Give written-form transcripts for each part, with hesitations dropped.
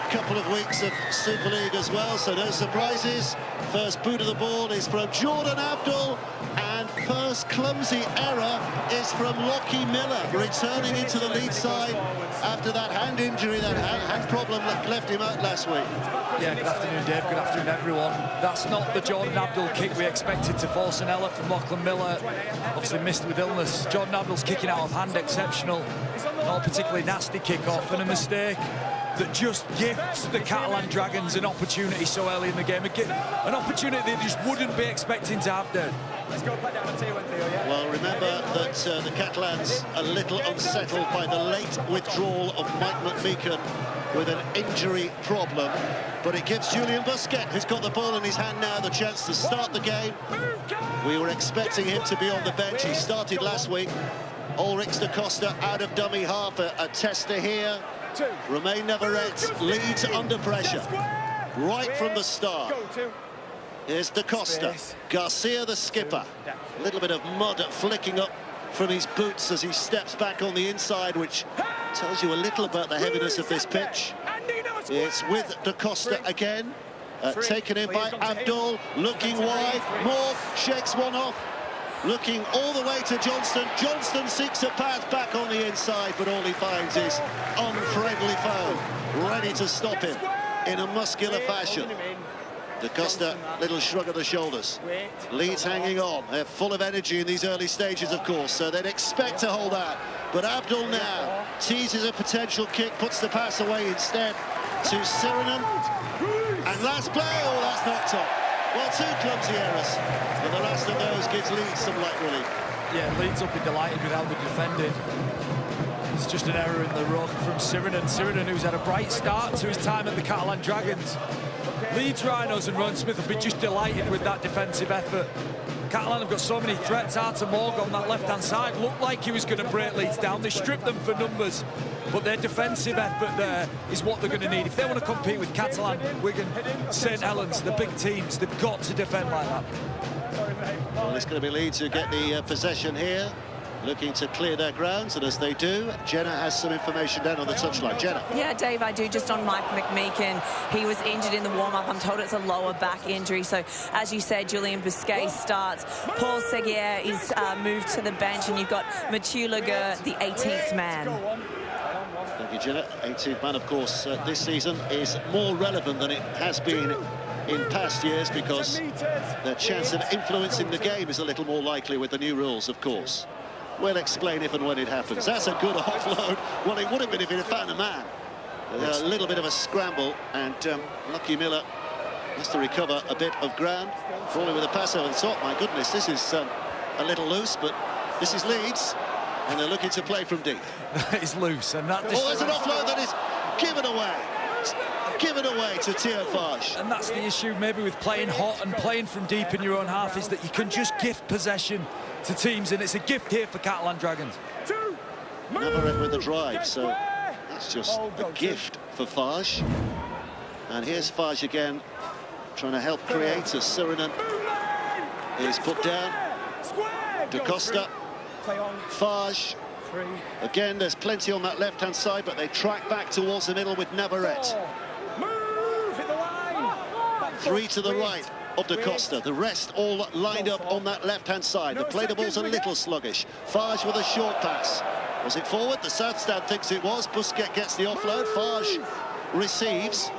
couple of weeks of Super League as well, so no surprises. First boot of the ball is from Jordan Abdul, and first clumsy error is from Lockie Miller, returning into the Leeds side after that hand injury, that hand problem that left him out last week. Yeah, good afternoon, Dave. Good afternoon, everyone. That's not the Jordan Abdul kick we expected to force an error from Lachlan Miller. Obviously missed with illness. Jordan Abdul's kicking out of hand, exceptional. Not a particularly nasty kick-off, and a mistake that just gifts the Catalan Dragons an opportunity so early in the game. An opportunity they just wouldn't be expecting to have, Dave. Well, remember that the Catalans a little unsettled by the late withdrawal of Mike McMeekan with an injury problem, but it gives Julian Busquets, who's got the ball in his hand now, the chance to start the game. We were expecting him to be on the bench. He started last week. Ulrich da Costa out of dummy half, a tester here. Romain Navarrete leads under pressure right from the start. Here's da Costa, Garcia the skipper. A little bit of mud flicking up from his boots as he steps back on the inside, which tells you a little about the heaviness of this pitch. It's with da Costa again, taken in by Abdul, looking wide. Moore shakes one off, looking all the way to Johnston. Johnston seeks a pass back on the inside, but all he finds is unfriendly foe, ready to stop him in a muscular fashion. Da Costa, little shrug of the shoulders. Leeds hanging on. They're full of energy in these early stages, of course, so they'd expect to hold out. But Abdul now teases a potential kick, puts the pass away instead to Sirinen. And last play, oh, that's knocked off. Well, two clumsy errors, but the last of those gives Leeds some light relief. Yeah, Leeds will be delighted with how they defended. It's just an error in the ruck from Sirinen. Sirinen, who's had a bright start to his time at the Catalan Dragons. Leeds Rhinos and Ron Smith will be just delighted with that defensive effort. Catalan have got so many threats. Artur Morgan on that left-hand side looked like he was going to break Leeds down. They stripped them for numbers, but their defensive effort there is what they're going to need. If they want to compete with Catalan, Wigan, St Helens, the big teams, they've got to defend like that. Well, it's going to be Leeds who get the possession here, looking to clear their grounds, and as they do, Jenna has some information down on the touchline. Jenna. Yeah, Dave, I do, just on Mike McMeekan. He was injured in the warm-up. I'm told it's a lower back injury. So, as you said, Julian Busquets starts. Paul Seguier is moved to the bench, and you've got Mathieu Laguerre, the 18th man. Thank you, Jenna. 18th man, of course, this season is more relevant than it has been in past years because their chance of influencing the game is a little more likely with the new rules, of course. We'll explain if and when it happens. That's a good offload. Well, it would have been if he'd have found a man. A little bit of a scramble, and Lockie Miller has to recover a bit of ground. Falling with a pass over the top. My goodness, this is a little loose, but this is Leeds, and they're looking to play from deep. That is loose, and that... Oh, there's an offload that is given away. Given away to Theo Farge. And that's the issue, maybe, with playing hot and playing from deep in your own half, is that you can just gift possession to teams, and it's a gift here for Catalan Dragons. Navarrete with the drive, so that's just a gift for Farge. And here's Farge again, trying to help create as Sirinen is put down. Da Costa, Farge. Again, there's plenty on that left-hand side, but they track back towards the middle with Navarrete. Three to the right of Da Costa. The rest all lined up on that left-hand side. The play the ball's a little sluggish. Farge with a short pass. Was it forward? The South Stand thinks it was. Busquets gets the offload. Farge receives.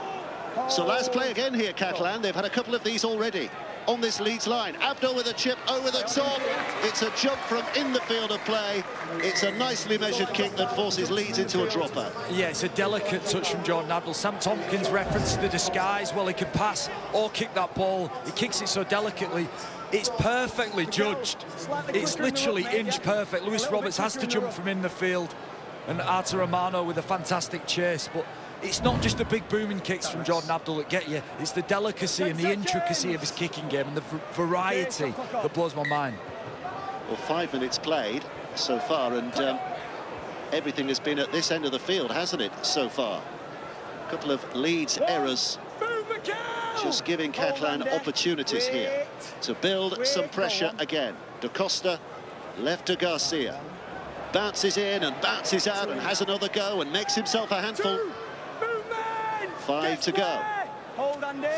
So last play again here, Catalan. They've had a couple of these already on this Leeds line. Abdul with a chip over the top. It's a jump from in the field of play. It's a nicely measured kick that forces Leeds into a dropout. Yeah, it's a delicate touch from Jordan Abdul. Sam Tompkins referenced the disguise. Well, he can pass or kick that ball. He kicks it so delicately. It's perfectly judged. It's literally inch perfect. Lewis Roberts has to jump from in the field, and Artur Romano with a fantastic chase. But it's not just the big booming kicks from Jordan Abdul that get you. It's the delicacy and the intricacy of his kicking game and the variety that blows my mind. Well, 5 minutes played so far, and everything has been at this end of the field, hasn't it, so far? A couple of Leeds errors, just giving Catalan opportunities here to build some pressure again. Da Costa left to Garcia. Bounces in and bounces out and has another go and makes himself a handful. 5 to go.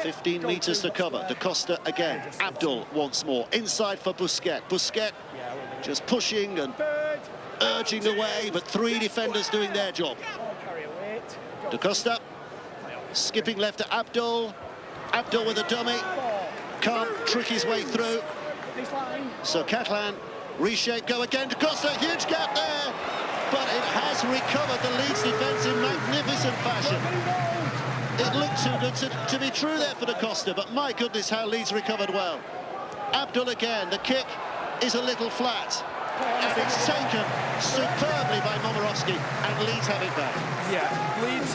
15 metres to cover. Da Costa again. Abdul once more. Inside for Busquets. Busquets just pushing and urging away, but 3 defenders doing their job. Da Costa skipping left to Abdul. Abdul with a dummy. Can't trick his way through. So Catalan reshape, go again. Da Costa, huge gap there. But it has recovered the Leeds defence in magnificent fashion. It looked too good to be true there for Da Costa, but my goodness, how Leeds recovered well. Abdul again, the kick is a little flat. And it's taken superbly by Momirovski, and Leeds have it back. Yeah, Leeds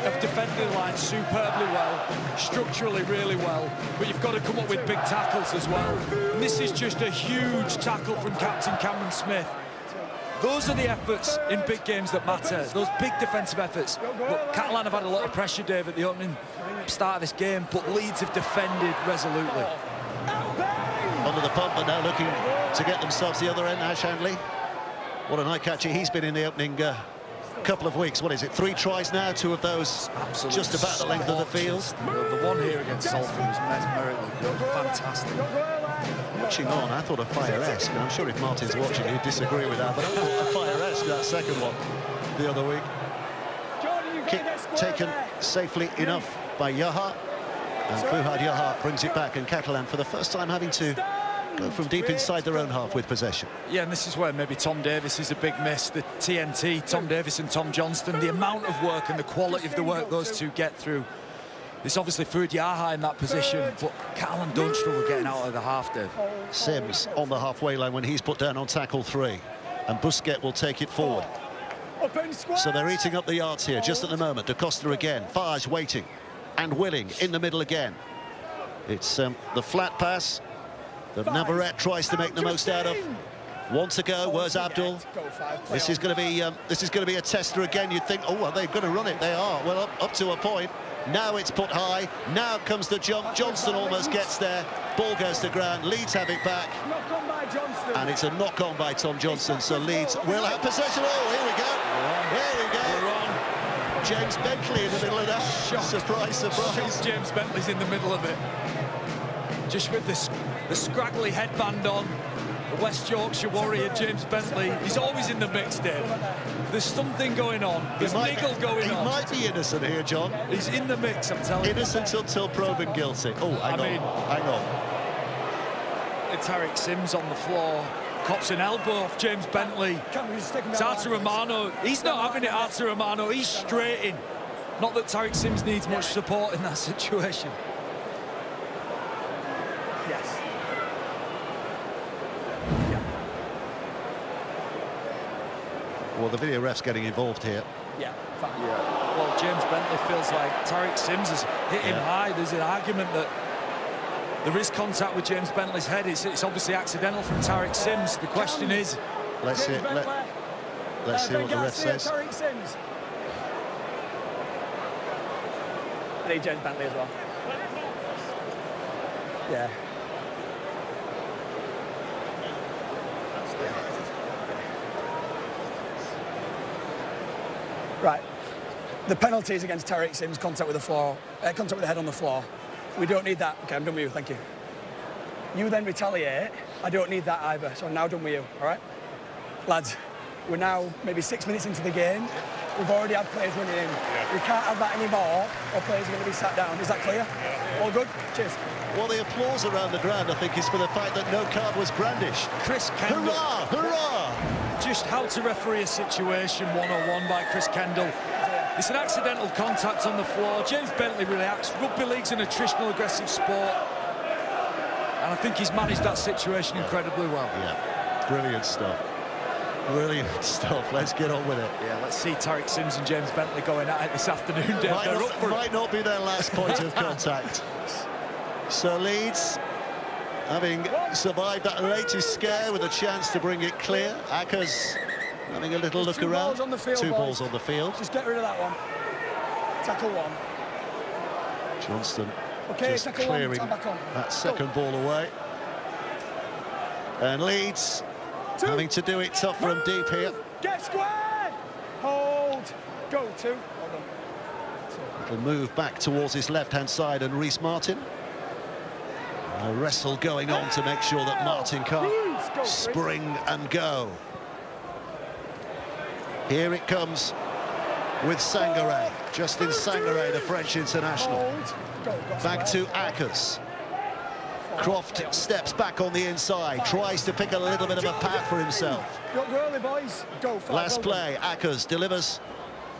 have defended the line superbly well, structurally really well, but you've got to come up with big tackles as well. And this is just a huge tackle from captain Cameron Smith. Those are the efforts in big games that matter, those big defensive efforts. But Catalan have had a lot of pressure, Dave, at the opening start of this game, but Leeds have defended resolutely. Under the pump, but now looking to get themselves the other end. Ash Handley, what an eye-catcher he's been in the opening couple of weeks. What is it, 3 tries now, 2 of those absolutely just about the length of the field. The one here against Salford was mesmerically good, fantastic. Watching on, I thought a fire-esque, and I'm sure if Martin's watching he'd disagree with that, but I thought a fire-esque that second one the other week. Kick taken safely enough by Yaha, and Fuhad Yaha brings it back, and Catalan for the first time having to go from deep inside their own half with possession. Yeah, and this is where maybe Tom Davies is a big miss. The TNT, Tom Davies and Tom Johnston, the amount of work and the quality of the work those two get through. It's obviously Fuhad Yaha in that position, but Catalan don't struggle getting out of the half, Dave. Sims on the halfway line when he's put down on tackle 3, and Busquets will take it forward. So they're eating up the yards here just at the moment. Da Costa again, Fage waiting and willing in the middle again. It's the flat pass that Navarrete tries to make the most out of. 1 to go. Where's Abdul? This is going to be a tester again. You'd think, oh, well, they're going to run it. They are. Well, up to a point. Now it's put high. Now comes the jump. Johnston almost gets there. Ball goes to ground. Leeds have it back. And it's a knock-on by Tom Johnston. So Leeds will have possession. Oh, here we go. Here we go. James Bentley in the middle of that. Surprise, surprise. James Bentley's in the middle of it. Just with the scraggly headband on. The West Yorkshire warrior, James Bentley. He's always in the mix, Dave. There's something going on. There's niggle going on. He might be innocent here, John. He's in the mix, I'm telling you. Innocent until proven guilty. Oh, hang on. It's Tariq Sims on the floor. Cops an elbow off James Bentley. It's Artur Romano. He's not having it, Artur Romano. He's straight in. Not that Tariq Sims needs much support in that situation. Yes. Well, the video ref's getting involved here. Yeah. Well, James Bentley feels like Tariq Sims has hit him high. There's an argument that there is contact with James Bentley's head. It's obviously accidental from Tariq Sims. The question is... Let's hear what the ref says. Tariq Sims. I need James Bentley as well. Yeah. Right. The penalty is against Tariq Sims, contact with the head on the floor. We don't need that. Okay, I'm done with you, thank you. You then retaliate. I don't need that either, so I'm now done with you, all right? Lads, we're now maybe 6 minutes into the game. We've already had players running in. We can't have that anymore, or players are going to be sat down. Is that clear? All good? Cheers. Well, the applause around the ground, I think, is for the fact that no card was brandished. Chris Kendall. Hurrah! Hurrah! Just how to referee a situation one-on-one by Chris Kendall. It's an accidental contact on the floor. James Bentley reacts. Rugby league's an attritional, aggressive sport. And I think he's managed that situation incredibly well. Yeah, brilliant stuff. Brilliant stuff. Let's get on with it. Yeah, let's see Tariq Sims and James Bentley going at it this afternoon, Dave. Might not be their last point of contact. So Leeds, having survived that latest scare with a chance to bring it clear. Akers having a little look around. Two balls on the field. Just get rid of that one. Tackle one. Johnston just clearing that second ball away. And Leeds having to do it tough from deep here. Get squared! Hold! Go 2. Hold on. Little move back towards his left-hand side, and Reece Martin. A wrestle going on to make sure that Martin can't spring and go. Here it comes with Sangaré. Justin Sangaré, the French international. Back to Akers. Croft steps back on the inside, tries to pick a little bit of a path for himself. Last play, Akers delivers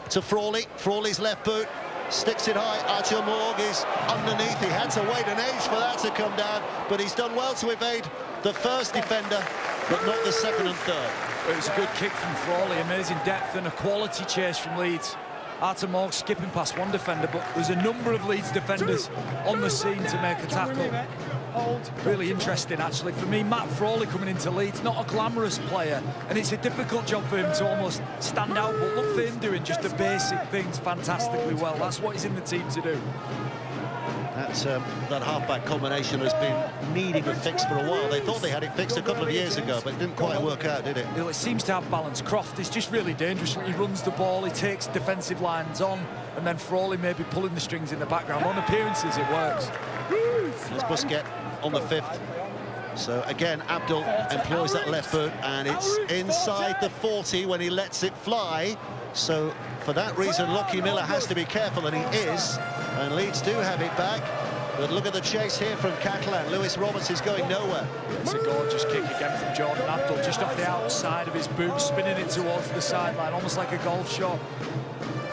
to Frawley. Frawley's left boot, sticks it high. Archer Morg is underneath. He had to wait an age for that to come down, but he's done well to evade the first defender, but not the second and third. It was a good kick from Frawley, amazing depth and a quality chase from Leeds. Archer Morg skipping past one defender, but there's a number of Leeds defenders on the scene to make a tackle. Really interesting, actually. For me, Matt Frawley coming into Leeds, not a glamorous player, and it's a difficult job for him to almost stand out, but look for him doing just the basic things fantastically well. That's what he's in the team to do. That half-back combination has been needing a fix for a while. They thought they had it fixed a couple of years ago, but it didn't quite work out, did it? It seems to have balance. Croft is just really dangerous when he runs the ball, he takes defensive lines on, and then Frawley maybe pulling the strings in the background. On appearances, it works. There's Busquets on the 5th. So again, Abdul employs that left foot, and it's inside the 40 when he lets it fly. So for that reason, Lockie Miller has to be careful, and he is. And Leeds do have it back. But look at the chase here from Catalan. Lewis Roberts is going nowhere. It's a gorgeous kick again from Jordan Abdul, just off the outside of his boot, spinning it towards the sideline, almost like a golf shot.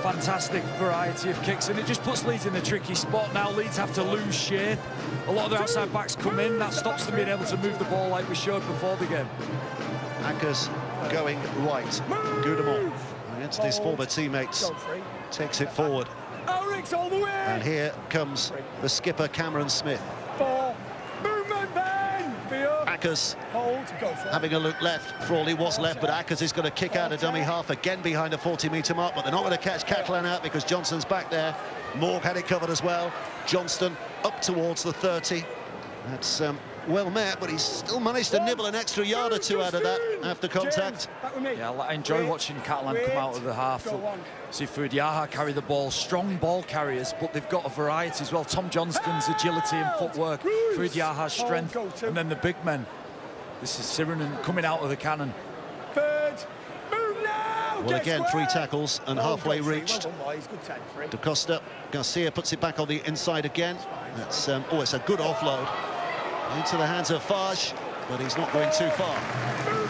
Fantastic variety of kicks, and it just puts Leeds in a tricky spot. Now Leeds have to lose shape. A lot of the outside backs come in. That stops them being able to move the ball like we showed before the game. Akers going right. Goudemont against his former teammates. Takes it forward. And here comes the skipper, Cameron Smith. Akers having a look left. Frawley was left, but Akers is going to kick out a dummy half again behind the 40-metre mark, but they're not going to catch Catalan out because Johnston's back there. Morg had it covered as well. Johnston up towards the 30. That's well met, but he's still managed to nibble an extra yard or two out of that after contact. Yeah, I enjoy watching Catalan come out of the half. See Food Yaha carry the ball, strong ball carriers, but they've got a variety as well. Tom Johnston's agility and footwork, Food Yaha's strength, and then the big men. This is Sirinen coming out of the cannon. Well, again, 3 tackles and halfway reached. Da Costa, Garcia puts it back on the inside again. That's it's a good offload into the hands of Fage, but he's not going too far.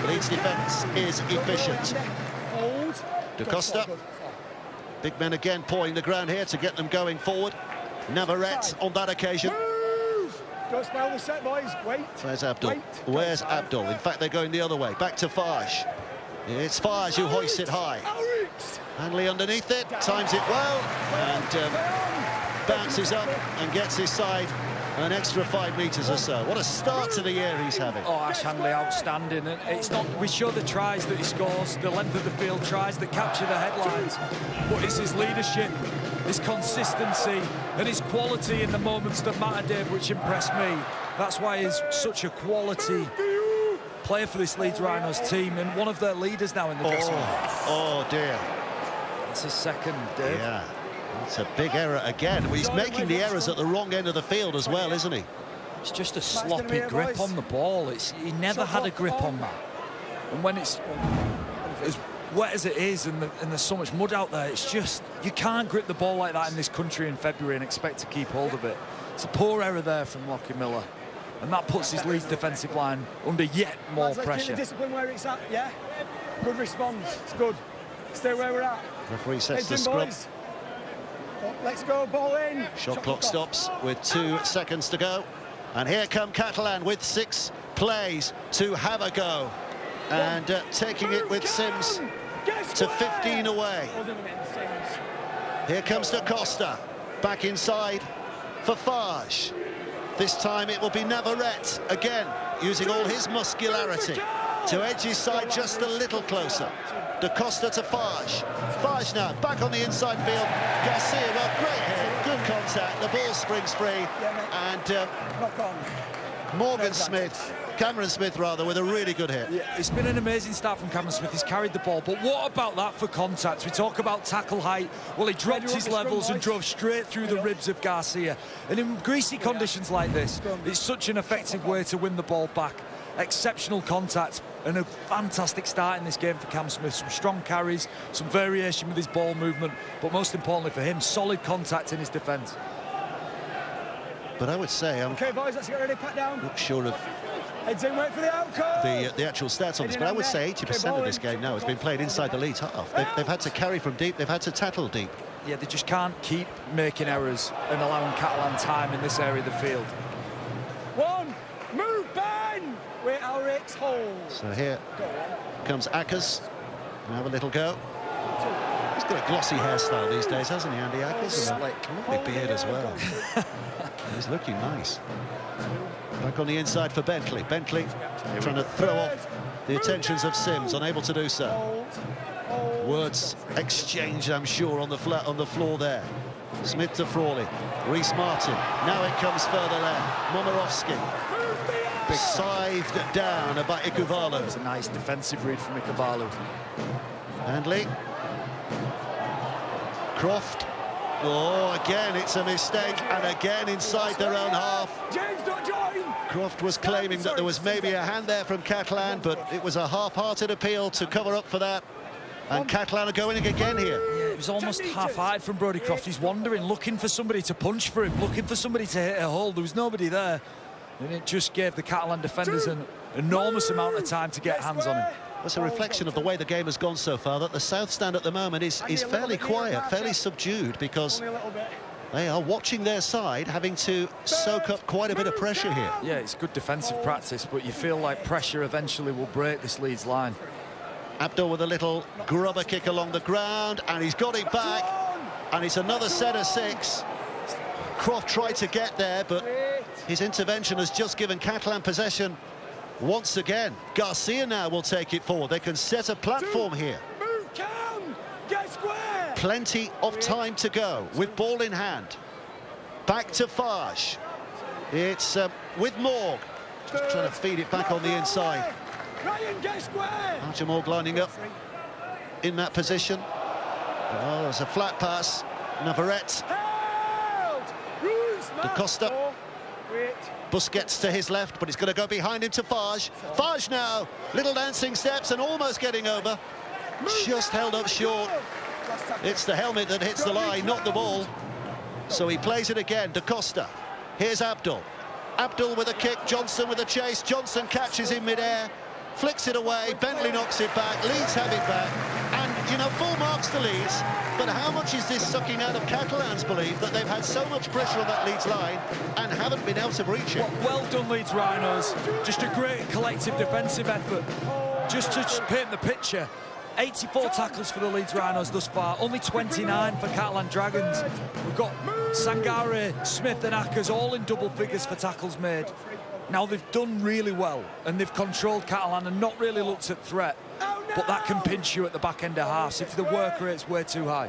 Leeds defence is efficient. Da Costa, big men again pawing the ground here to get them going forward. Navarrete on that occasion. Don't spoil the set, boys. Wait. Where's Abdul? Where's Abdul? In fact, they're going the other way. Back to Fage. It's Fage who hoists it high. Hanley underneath it, times it well, and bounces up and gets his side an extra 5 metres or so. What a start to the year he's having. Oh, Ash Hanley outstanding. And it's not, we show the tries that he scores, the length of the field tries that capture the headlines, but it's his leadership, his consistency and his quality in the moments that matter, Dave, which impressed me. That's why he's such a quality player for this Leeds Rhinos team and one of their leaders now in the dressing room. Oh dear. It's a second, Dave. Yeah, it's a big error again. Well, he's making the errors at the wrong end of the field as well, isn't he? It's just a sloppy grip on the ball. He never had a grip on that. And when it's as wet as it is and there's so much mud out there, it's just, you can't grip the ball like that in this country in February and expect to keep hold of it. It's a poor error there from Lockie Miller. And that puts his Leeds defensive line under yet more pressure. Discipline where it's at, yeah. Good response. It's good. Stay where we're at. Referee sets the scrum. Let's go, ball in. Shot clock stops with 2 seconds to go. And here come Catalan with 6 plays to have a go. And taking it with Sims to 15 away. Here comes Da Costa. Back inside for Fage. This time it will be Navarrete again, using all his muscularity to edge his side just a little closer. Da Costa to Fage. Fage now back on the inside field. Garcia, well, great hit, good contact. The ball springs free, and Morgan Smith Cameron Smith rather, with a really good hit. Yeah, it's been an amazing start from Cameron Smith. He's carried the ball, but what about that for contact? We talk about tackle height. Well, he dropped his levels and drove straight through the ribs of Garcia. And in greasy conditions like this, it's such an effective way to win the ball back. Exceptional contact and a fantastic start in this game for Cam Smith. Some strong carries, some variation with his ball movement, but most importantly for him, solid contact in his defence. But I would say Okay, boys, let's get ready. Pat down. not sure of Heads in, wait for the outcome. the actual stats on this, but I would say 80% of this game now has been played inside the Leeds half. They've had to carry from deep, they've had to tackle deep. Yeah, they just can't keep making errors and allowing Catalan time in this area of the field. One, move, Ben. Wait, Ulrich's hold. So here comes Ackers. We'll have a little go. He's got a glossy hairstyle these days, hasn't he, Andy Ackers? And a lovely beard as well. He's looking nice. Back on the inside for Bentley. Bentley trying to throw off the attentions of Sims, unable to do so. Words exchanged, I'm sure, on the floor there. Smith to Frawley. Reece Martin. Now it comes further left. Momirovski. Big scythed down by Ikuvalu. It's a nice defensive read from Ikuvalu. Handley. Croft. Oh, again, it's a mistake, and again inside their own half. James, don't join. Croft was claiming that there was maybe a hand there from Catalan, but it was a half-hearted appeal to cover up for that. And Catalan are going again here. Yeah, it was almost half-eyed from Brodie Croft. He's wandering, looking for somebody to punch for him, looking for somebody to hit a hole. There was nobody there. And it just gave the Catalan defenders an enormous amount of time to get hands on him. It's a reflection of the way the game has gone so far, that the South Stand at the moment is fairly quiet, fairly subdued, because they are watching their side, having to soak up quite a bit of pressure here. Yeah, it's good defensive practice, but you feel like pressure eventually will break this Leeds line. Abdul with a little grubber kick along the ground, and he's got it back, and it's another set of 6. Croft tried to get there, but his intervention has just given Catalan possession once again. Garcia now will take it forward. They can set a platform here. Move, Cam. Get square. Plenty of time to go with ball in hand. Back to Fage. It's with Morg. Just trying to feed it back on the inside. Ryan, get square. Archer Morg lining up in that position. Oh, there's a flat pass. Navarrete. Da Costa. Busquets to his left, but he's going to go behind him to Fage. Fage now, little dancing steps and almost getting over. Just held up short. It's the helmet that hits the line, not the ball. So he plays it again. Da Costa. Here's Abdul. Abdul with a kick, Johnson with a chase. Johnson catches in midair, flicks it away. Bentley knocks it back. Leeds have it back. And, you know, full marks to Leeds. But how much is this sucking out of Catalans' belief that they've had so much pressure on that Leeds line and haven't been able to breach it? Well done, Leeds Rhinos. Just a great collective defensive effort. Just to paint the picture, 84 tackles for the Leeds Rhinos thus far, only 29 for Catalan Dragons. We've got Sangare, Smith and Ackers all in double figures for tackles made. Now, they've done really well, and they've controlled Catalan and not really looked at threat. But that can pinch you at the back end of halves if the work rate's way too high.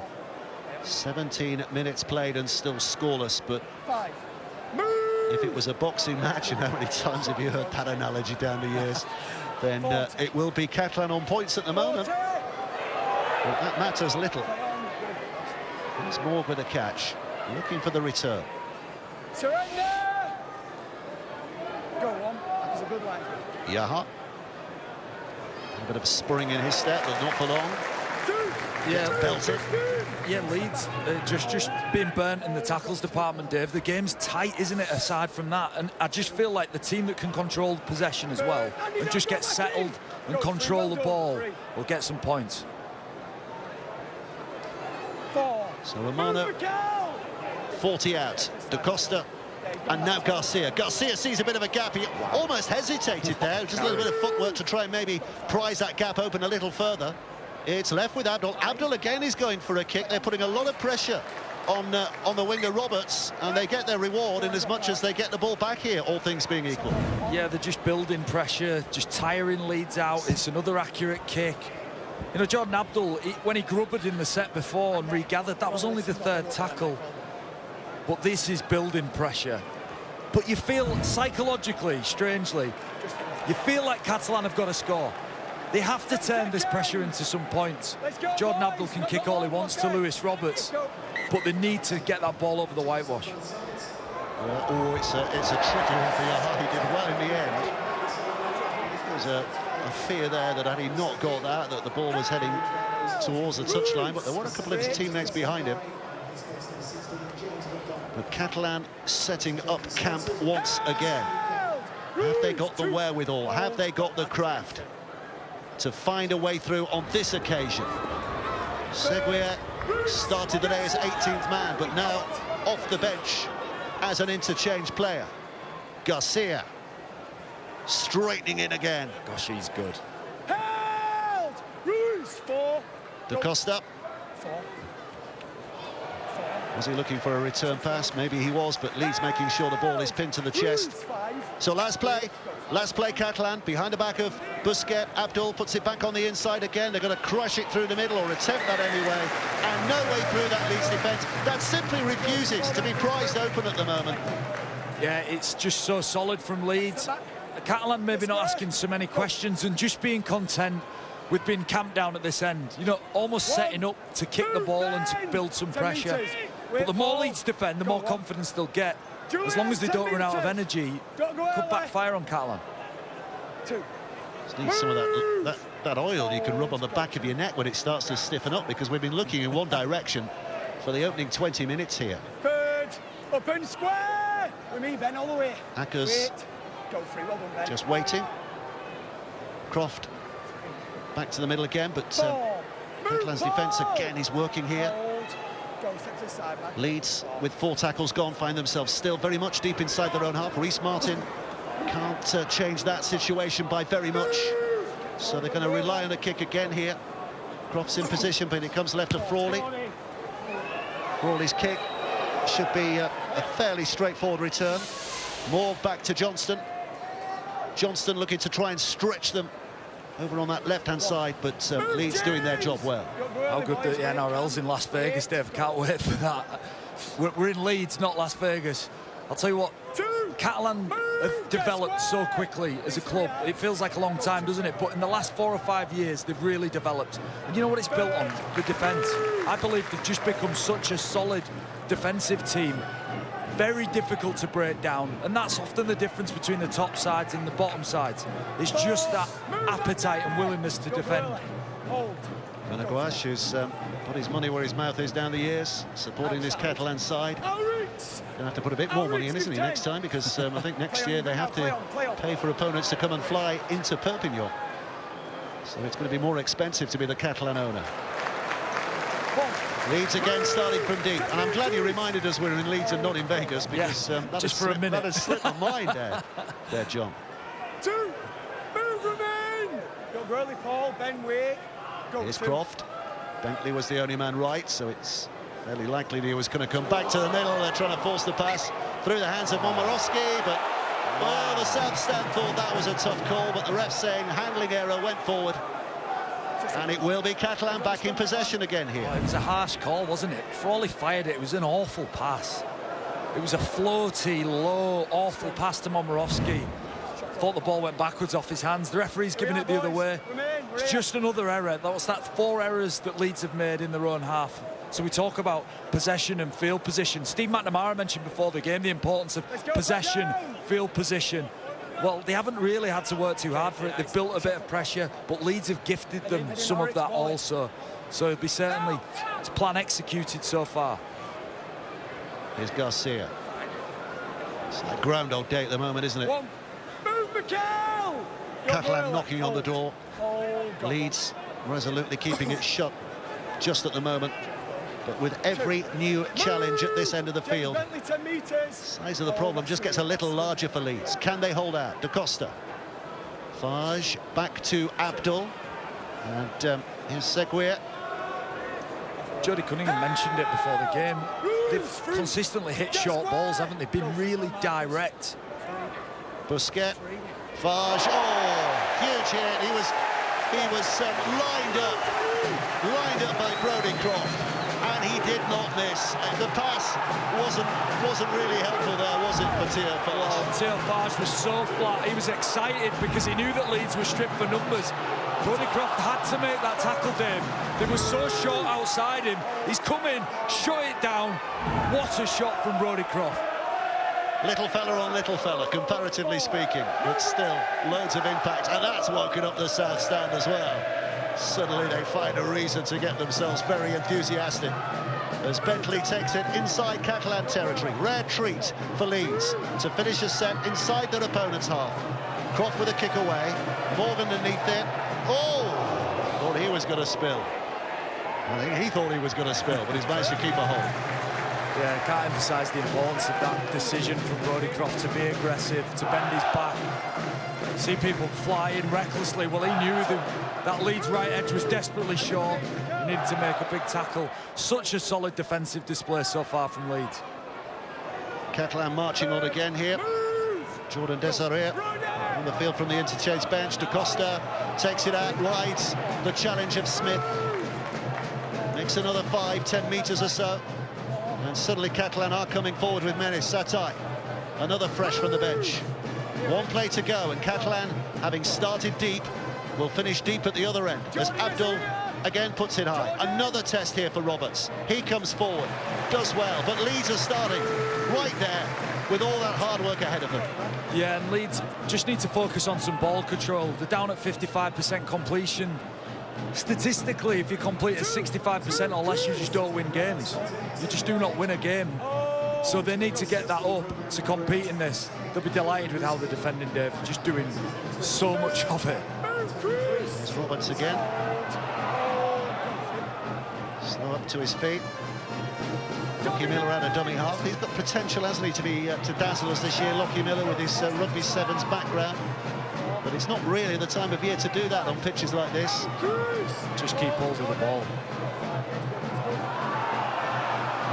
17 minutes played and still scoreless, but if it was a boxing match, and how many times have you heard that analogy down the years, then it will be Catalan on points at the moment. But that matters little. It's Morg with a catch, looking for the return. Surrender! Go on, that was a good line. Yaha. A bit of spring in his step, but not for long. Yeah, belted. Yeah, Leeds just being burnt in the tackles department, Dave. The game's tight, isn't it, aside from that? And I just feel like the team that can control possession as well and just get settled and control the ball will get some points. So Romano, 40 out. Da Costa. And now Garcia. Garcia sees a bit of a gap. He almost hesitated there. Just a little bit of footwork to try and maybe prise that gap open a little further. It's left with Abdul. Abdul again is going for a kick. They're putting a lot of pressure on the winger Roberts, and they get their reward in as much as they get the ball back here, all things being equal. Yeah, they're just building pressure, just tiring Leeds out. It's another accurate kick. You know, Jordan Abdul, when he grubbered in the set before and regathered, that was only the 3rd tackle. But this is building pressure. But you feel psychologically, strangely, you feel like Catalan have got to score. They have to turn this pressure into some points. Jordan Abdul can kick all he wants to Lewis Roberts, but they need to get that ball over the whitewash. Oh, it's a tricky one for Yaha. He did well in the end. There's a fear there that had he not got that the ball was heading towards the touchline, but there were a couple of his teammates behind him. But Catalan setting up camp once again. Have they got the wherewithal? Have they got the craft to find a way through on this occasion? Seguier started the day as 18th man, but now off the bench as an interchange player. Garcia straightening in again. Gosh, he's good. Held! Ruiz, 4. Da Costa. 4. Was he looking for a return pass? Maybe he was, but Leeds making sure the ball is pinned to the chest. So last play Catalan, behind the back of Busquets. Abdul puts it back on the inside again. They're going to crush it through the middle, or attempt that anyway. And no way through that Leeds defence. That simply refuses to be prized open at the moment. Yeah, it's just so solid from Leeds. Catalan maybe not asking so many questions and just being content with being camped down at this end. You know, almost setting up to kick the ball and to build some pressure. But the more Leeds defend, the more confidence they'll get. As long as they don't run out of energy, could backfire on Catalan. Just need some of that oil you can rub on the back of your neck when it starts to stiffen up, because we've been looking in one direction for the opening 20 minutes here. Third, up and square. With me, Ben, all the way. Hackers Go free, well done, Ben. just waiting. Croft back to the middle again, but Catalan's defence again is working here. Go, step to the side, man. Leeds, with 4 tackles gone, find themselves still very much deep inside their own half. Reece Martin can't change that situation by very much, so they're going to rely on a kick again here. Croft's in position, but it comes left to Frawley. Frawley's kick should be a fairly straightforward return. More back to Johnston. Johnston looking to try and stretch them over on that left-hand side, but Leeds doing their job well. How good that the NRL's in Las Vegas, Dave. Can't wait for that. We're in Leeds, not Las Vegas. I'll tell you what, Catalan have developed so quickly as a club. It feels like a long time, doesn't it? But in the last 4 or 5 years, they've really developed. And you know what it's built on? The defence. I believe they've just become such a solid defensive team. Very difficult to break down, and that's often the difference between the top sides and the bottom sides. It's just that appetite and willingness to defend. Benaguas, who's put his money where his mouth is down the years, supporting this Catalan side. Going to have to put a bit more money in, isn't he, next time? Because I think next year they have to pay for opponents to come and fly into Perpignan. So it's going to be more expensive to be the Catalan owner. Leeds again starting from deep, and I'm glad you reminded us we're in Leeds and not in Vegas, because just for a minute. That has slipped my mind there, John. 2, move remain. Go early, Paul, Ben Wake. Here's Croft. Bentley was the only man right, so it's fairly likely that he was going to come back to the middle. They're trying to force the pass through the hands of Momorowski, but the South Stand thought that was a tough call, but the ref saying handling error, went forward. And it will be Catalan back in possession again here. Oh, it was a harsh call, wasn't it? Frawley fired it. It was an awful pass. It was a floaty, low, awful pass to Momorowski. Thought the ball went backwards off his hands. The referee's giving it the other way. It's just another error. That's 4 errors that Leeds have made in their own half. So we talk about possession and field position. Steve McNamara mentioned before the game the importance of possession, field position. Well, they haven't really had to work too hard for it. They've built a bit of pressure, but Leeds have gifted them some of that also. So it'll be certainly, it's plan executed so far. Here's Garcia. It's like Groundhog Day at the moment, isn't it? Catalan knocking on the door. Leeds resolutely keeping it shut just at the moment. But with every new challenge at this end of the field, size of the problem just gets a little larger for Leeds. Can they hold out? Da Costa. Fage back to Abdul. And here's Seguier. Jody Cunningham mentioned it before the game. They've consistently hit short balls, haven't they? Been really direct. Busquets. Fage. Oh, huge hit. He was lined up by Brodie Croft. And he did not miss. The pass wasn't wasn't really helpful there, was it, for Theo Farge? Well, Theo Farge was so flat. He was excited because he knew that Leeds were stripped for numbers. Brodie Croft had to make that tackle, Dave. They were so short outside him. He's come in, shut it down. What a shot from Brodie Croft. Little fella on little fella, comparatively speaking, but still loads of impact, and that's woken up the South Stand as well. Suddenly they find a reason to get themselves very enthusiastic as Bentley takes it inside Catalan territory. Rare treat for Leeds to finish a set inside their opponent's half. Croft with a kick away, Morgan underneath it. Oh! Thought he was going to spill. I think he thought he was going to spill, but he's managed to keep a hold. Yeah, I can't emphasise the importance of that decision from Brodie Croft to be aggressive, to bend his back. See people flying recklessly. Well, he knew that Leeds right edge was desperately short. He needed to make a big tackle. Such a solid defensive display so far from Leeds. Catalan marching on again here. Jordan Desiree on the field from the interchange bench. Da Costa takes it out, rides the challenge of Smith. Makes another 5-10 metres or so. And suddenly Catalan are coming forward with menace. Satai, another fresh from the bench. One play to go, and Catalan, having started deep, will finish deep at the other end as Abdul again puts it high. Another test here for Roberts. He comes forward, does well, but Leeds are starting right there with all that hard work ahead of them. Yeah, and Leeds just need to focus on some ball control. They're down at 55% completion. Statistically, if you complete at 65% or less, you just don't win games. You just do not win a game. So they need to get that up to compete in this. They'll be delighted with how they're defending, Dave. Just doing so much of it. There's Roberts again. Slow up to his feet. Lockie Miller out of dummy half. He's got potential, hasn't he, to dazzle us this year, Lockie Miller, with his rugby sevens background. But it's not really the time of year to do that on pitches like this. Just keep hold of the ball.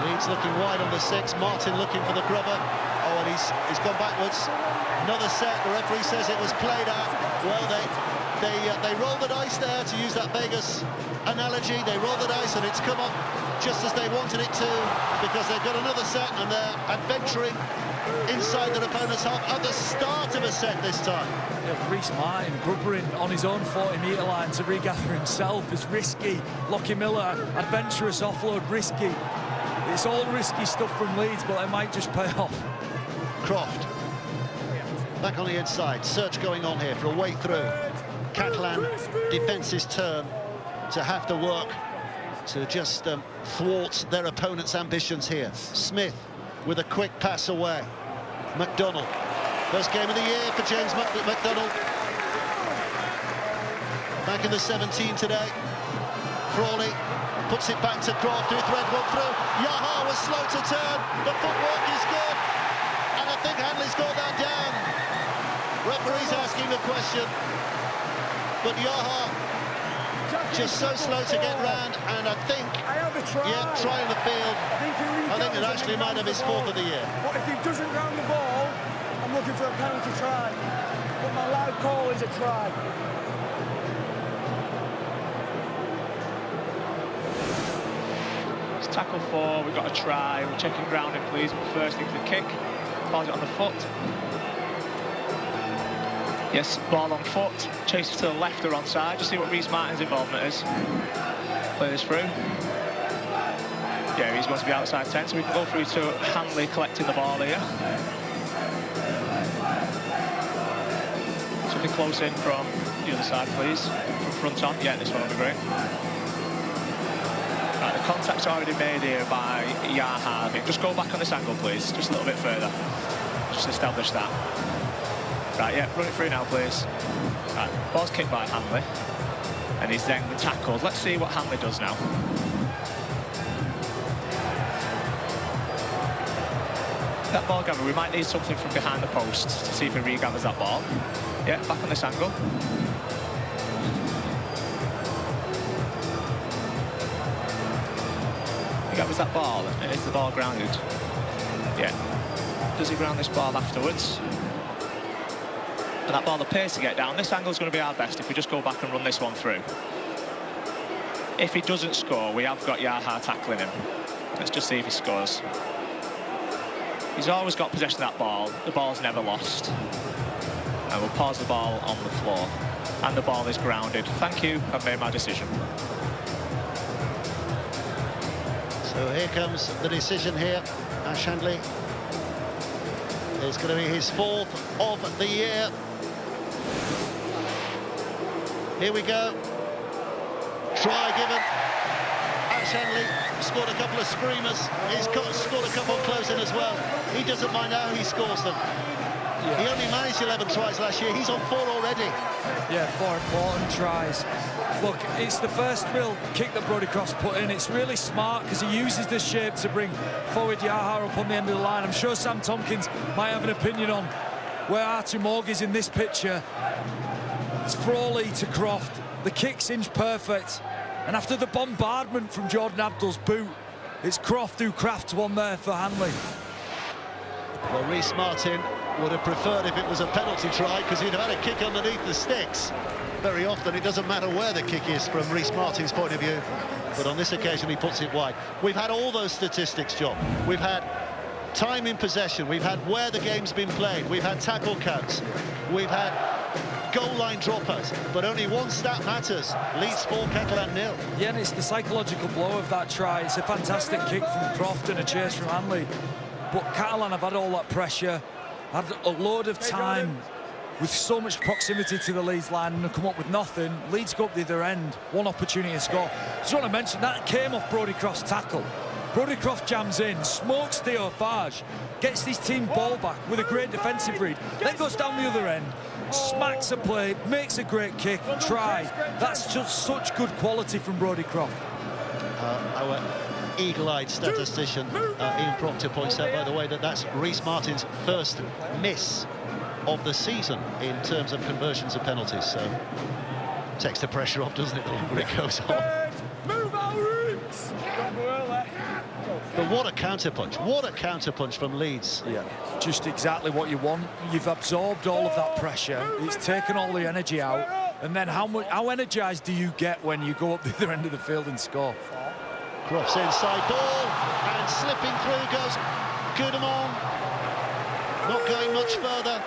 Leeds looking wide on the 6. Martin looking for the grubber. Oh, and he's gone backwards. Another set. The referee says it was played out. Well, they rolled the dice there, to use that Vegas analogy. They rolled the dice and it's come up just as they wanted it to, because they've got another set and they're adventuring inside their opponent's half at the start of a set this time. Yeah, Reece Martin grubbering on his own 40-metre line to regather himself is risky. Lockie Miller, adventurous offload, risky. It's all risky stuff from Leeds, but it might just pay off. Croft back on the inside. Search going on here for a way through. Catalan defence's turn to have to work to just thwart their opponent's ambitions here. Smith with a quick pass away. McDonald, first game of the year for James McDonald. Back in the 17 today. Frawley puts it back to Croft, who thread one through. Yaha was slow to turn. The footwork is good, and I think Hanley's got that down. Referee's asking the question, but Yaha just so slow to get round, and I think, yeah, trying the field. I think it actually might have his 4th of the year. But if he doesn't round the ball, I'm looking for a penalty try. But my loud call is a try. It's tackle 4, we've got a try. We're checking grounding, please. First into the kick. Pause it on the foot. Yes, ball on foot. Chases to the left or onside. Just see what Reece Martin's involvement is. Play this through. Yeah, he's going to be outside 10, so we can go through to Hanley collecting the ball here. Something close in from the other side, please. From front on. Yeah, this one will be great. Right, the contact's already made here by Yaha. Just go back on this angle, please. Just a little bit further. Just establish that. Right, yeah, run it through now, please. Right, ball's kicked by Hanley. And he's then tackled. Let's see what Hanley does now. That ball gather, we might need something from behind the post to see if he regathers that ball. Yeah, back on this angle. He gathers that ball, and is the ball grounded? Yeah. Does he ground this ball afterwards? And that ball appears to get down. This angle's going to be our best if we just go back and run this one through. If he doesn't score, we have got Yaha tackling him. Let's just see if he scores. He's always got possession of that ball. The ball's never lost. And we'll pause the ball on the floor. And the ball is grounded. Thank you, I've made my decision. So here comes the decision here. Ash Handley. It's going to be his 4th of the year. Here we go. Try given. Ash Handley scored a couple of screamers. He's scored a couple close in as well. He doesn't mind how he scores them. Yeah. He only managed 11 tries last year. He's on 4 already. Yeah, 4 important tries. Look, it's the first real kick that Brodie Croft's put in. It's really smart because he uses the shape to bring forward Yaha up on the end of the line. I'm sure Sam Tompkins might have an opinion on where Artur Morg is in this picture. It's Frawley to Croft. The kick's inch perfect. And after the bombardment from Jordan Abdul's boot, it's Croft who crafts one there for Handley. Well, Rhys Martin would have preferred if it was a penalty try because he'd have had a kick underneath the sticks. Very often it doesn't matter where the kick is from Rhys Martin's point of view, but on this occasion he puts it wide. We've had all those statistics, John. We've had time in possession, we've had where the game's been played, we've had tackle counts, we've had goal line dropouts, but only one stat matters. Leeds 4, Catalan 0. Yeah, and it's the psychological blow of that try. It's a fantastic kick from Croft and a chase from Handley, but Catalan have had all that pressure, had a load of time with so much proximity to the Leeds line and come up with nothing. Leeds go up the other end, one opportunity to score. Just want to mention that came off Brodie Croft's tackle. Brodie Croft jams in, smokes Theo Farge, gets his team ball back with a great defensive read, then goes down the other end, smacks a play, makes a great kick, try. That's just such good quality from Brodie Croft. Our eagle-eyed statistician Ian Proctor points out, by the way, that that's Rhys Martin's first miss of the season in terms of conversions of penalties, so takes the pressure off, doesn't it, the longer it goes on. Move our roots! But what a counter-punch from Leeds. Yeah, just exactly what you want. You've absorbed all of that pressure, it's taken all the energy out, and then how energised do you get when you go up the other end of the field and score? Croft's inside ball, and slipping through goes Goodemon. Not going much further.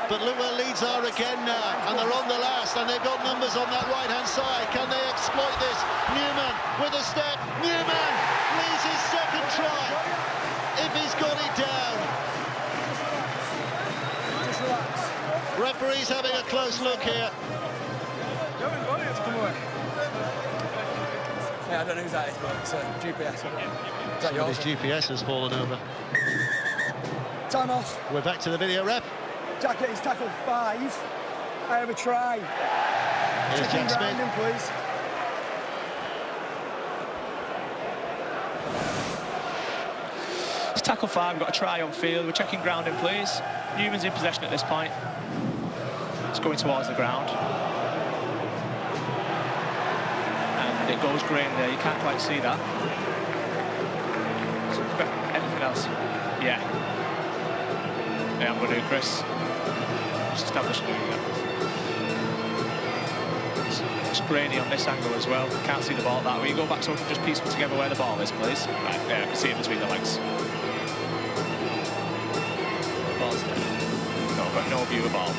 But look where Leeds are again now, and they're on the last, and they've got numbers on that right-hand side. Can they exploit this? Newman with a step. Newman leads his second try, if he's got it down. Referee's having a close look here. Yeah, I don't know who's that is, but it's GPS. Is that yours? His GPS has fallen over. Time off. We're back to the video ref. Jacket is tackle 5. I have a try. Here's Jack Smith. Him, please. It's tackle 5, we've got a try on field. We're checking grounding, please. Newman's in possession at this point. It's going towards the ground. And it goes green there, you can't quite see that. Anything else? Yeah. Yeah, I'm going to do Chris. Just establish it's grainy on this angle as well. Can't see the ball that way. You go back so we can just piece together where the ball is, please. Right, yeah, I can see it between the legs. Ball's there. No, I've got no view of the ball.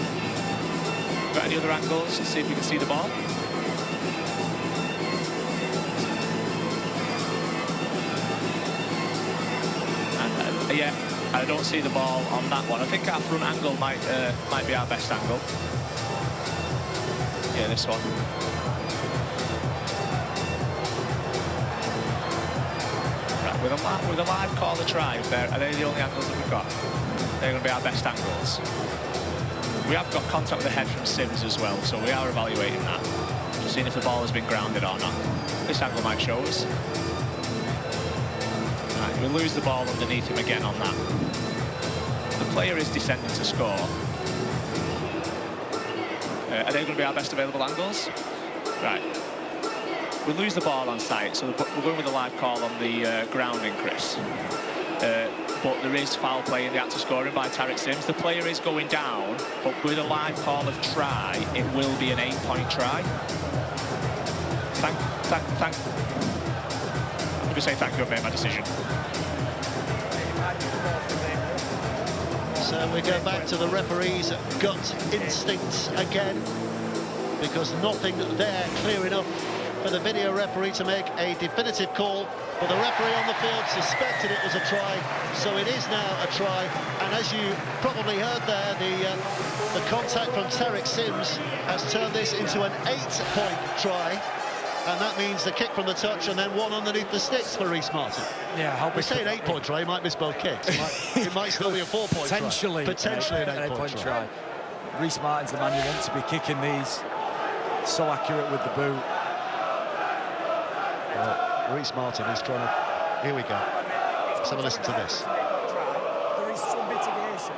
Got any other angles? Let's see if we can see the ball. And yeah. I don't see the ball on that one. I think our front angle might be our best angle. Yeah, this one. Right, with a live call of try, are they the only angles that we've got? They're going to be our best angles. We have got contact with the head from Sims as well, so we are evaluating that. Just seeing if the ball has been grounded or not. This angle might show us. We'll lose the ball underneath him again on that. The player is descending to score. Are they going to be our best available angles? Right. We'll lose the ball on site, so we're going with a live call on the grounding, Chris. But there is foul play in the act of scoring by Tariq Sims. The player is going down, but with a live call of try, it will be an 8-point try. Thank. I'm going to say thank you, I've made my decision. So we go back to the referee's gut instincts again, because nothing there clear enough for the video referee to make a definitive call. But the referee on the field suspected it was a try, so it is now a try. And as you probably heard there, the contact from Tariq Sims has turned this into an 8-point try. And that means the kick from the touch and then one underneath the sticks for Rhys Martin. Yeah, we say an 8-point try, he might miss both kicks. It might still be a 4-point try. Potentially an 8-point try. Rhys Martin's the man you want to be kicking these. So accurate with the boot. Well, Rhys Martin is trying to... Here we go. Let's have a listen to this. There is some mitigation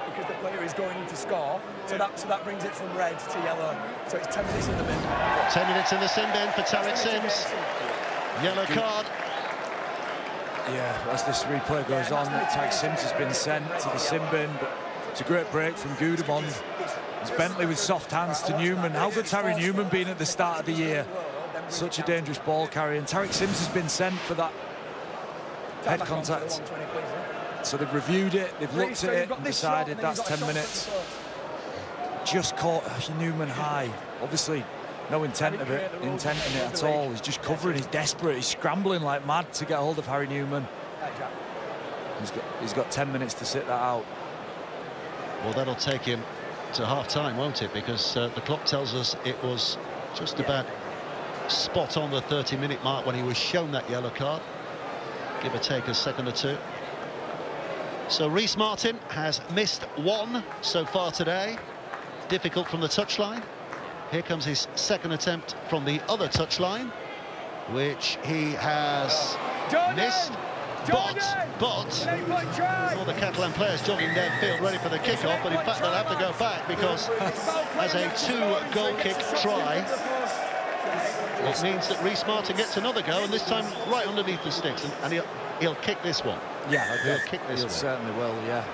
because the player is going to score, so that brings it from red to yellow. So it's 10 minutes in the bin. 10 minutes in the sin bin for Tariq Sims. Yellow card. Yeah, as this replay goes on, Tariq Sims has been sent to the sin bin, but it's a great break from Gudemond. It's Bentley with soft hands to Newman. How good's Harry Newman been at the start of the year? Such a dangerous ball carrier. And Tariq Sims has been sent for that head contact. So they've reviewed it, they've looked at it and decided that's 10 minutes. Just caught Newman high. Obviously, no intent in it at all. He's just covering, he's desperate, he's scrambling like mad to get hold of Harry Newman. He's got 10 minutes to sit that out. Well, that'll take him to half-time, won't it? Because the clock tells us it was just about spot on the 30-minute mark when he was shown that yellow card. Give or take a second or two. So Rhys Martin has missed one so far today. Difficult from the touchline. Here comes his second attempt from the other touchline, which he has missed. But the Catalan players jogging downfield ready for the kick-off, but in fact they'll have to go back because as a 2-goal kick try, it means that Rhys Martin gets another go, and this time right underneath the sticks, and he'll kick this one. Yeah, he'll kick this one. Certainly will, yeah.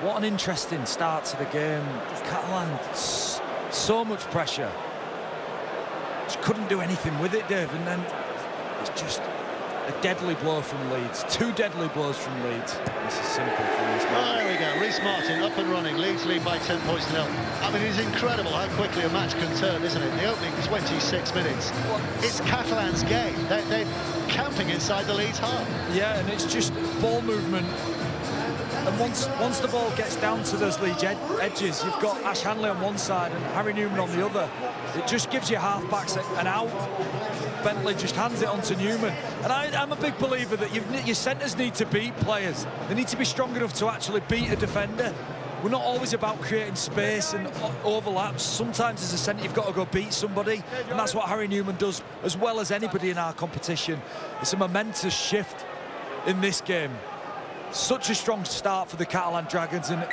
What an interesting start to the game. Catalan, so much pressure. Just couldn't do anything with it, Dave, and then it's just a deadly blow from Leeds. 2 deadly blows from Leeds. This is simple for Rhys Martin. Oh, there we go. Rhys Martin up and running. Leeds lead by 10 points to 0. I mean, it's incredible how quickly a match can turn, isn't it? The opening 26 minutes. It's Catalan's game. They're camping inside the Leeds half. Yeah, and it's just ball movement. And once the ball gets down to those Leeds edges, you've got Ash Hanley on one side and Harry Newman on the other. It just gives you half-backs an out. Bentley just hands it on to Newman. And I'm a big believer that your centres need to beat players. They need to be strong enough to actually beat a defender. We're not always about creating space and overlaps. Sometimes as a centre you've got to go beat somebody, and that's what Harry Newman does as well as anybody in our competition. It's a momentous shift in this game. Such a strong start for the Catalan Dragons, and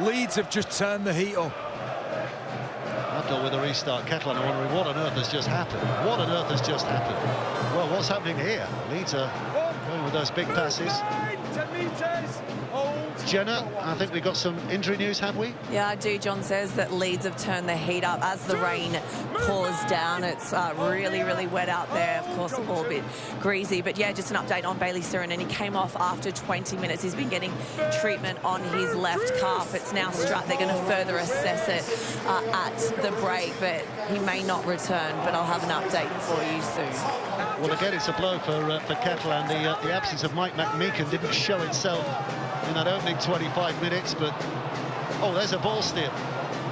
Leeds have just turned the heat up. Abdul with a restart. Catalan are wondering what on earth has just happened. What on earth has just happened? Well, what's happening here? Leeds are going with those big passes. 10 metres. Jenna, I think we've got some injury news, have we? Yeah, I do. John says that Leeds have turned the heat up as the rain pours down. It's really, really wet out there. Of course, the ball a bit greasy. But yeah, just an update on Bailey Siren, and he came off after 20 minutes. He's been getting treatment on his left calf. It's now struck. They're going to further assess it at the break, but he may not return. But I'll have an update for you soon. Well, again, it's a blow for Catalan. The absence of Mike McMeekan didn't show itself in that opening 25 minutes, but oh, there's a ball steal.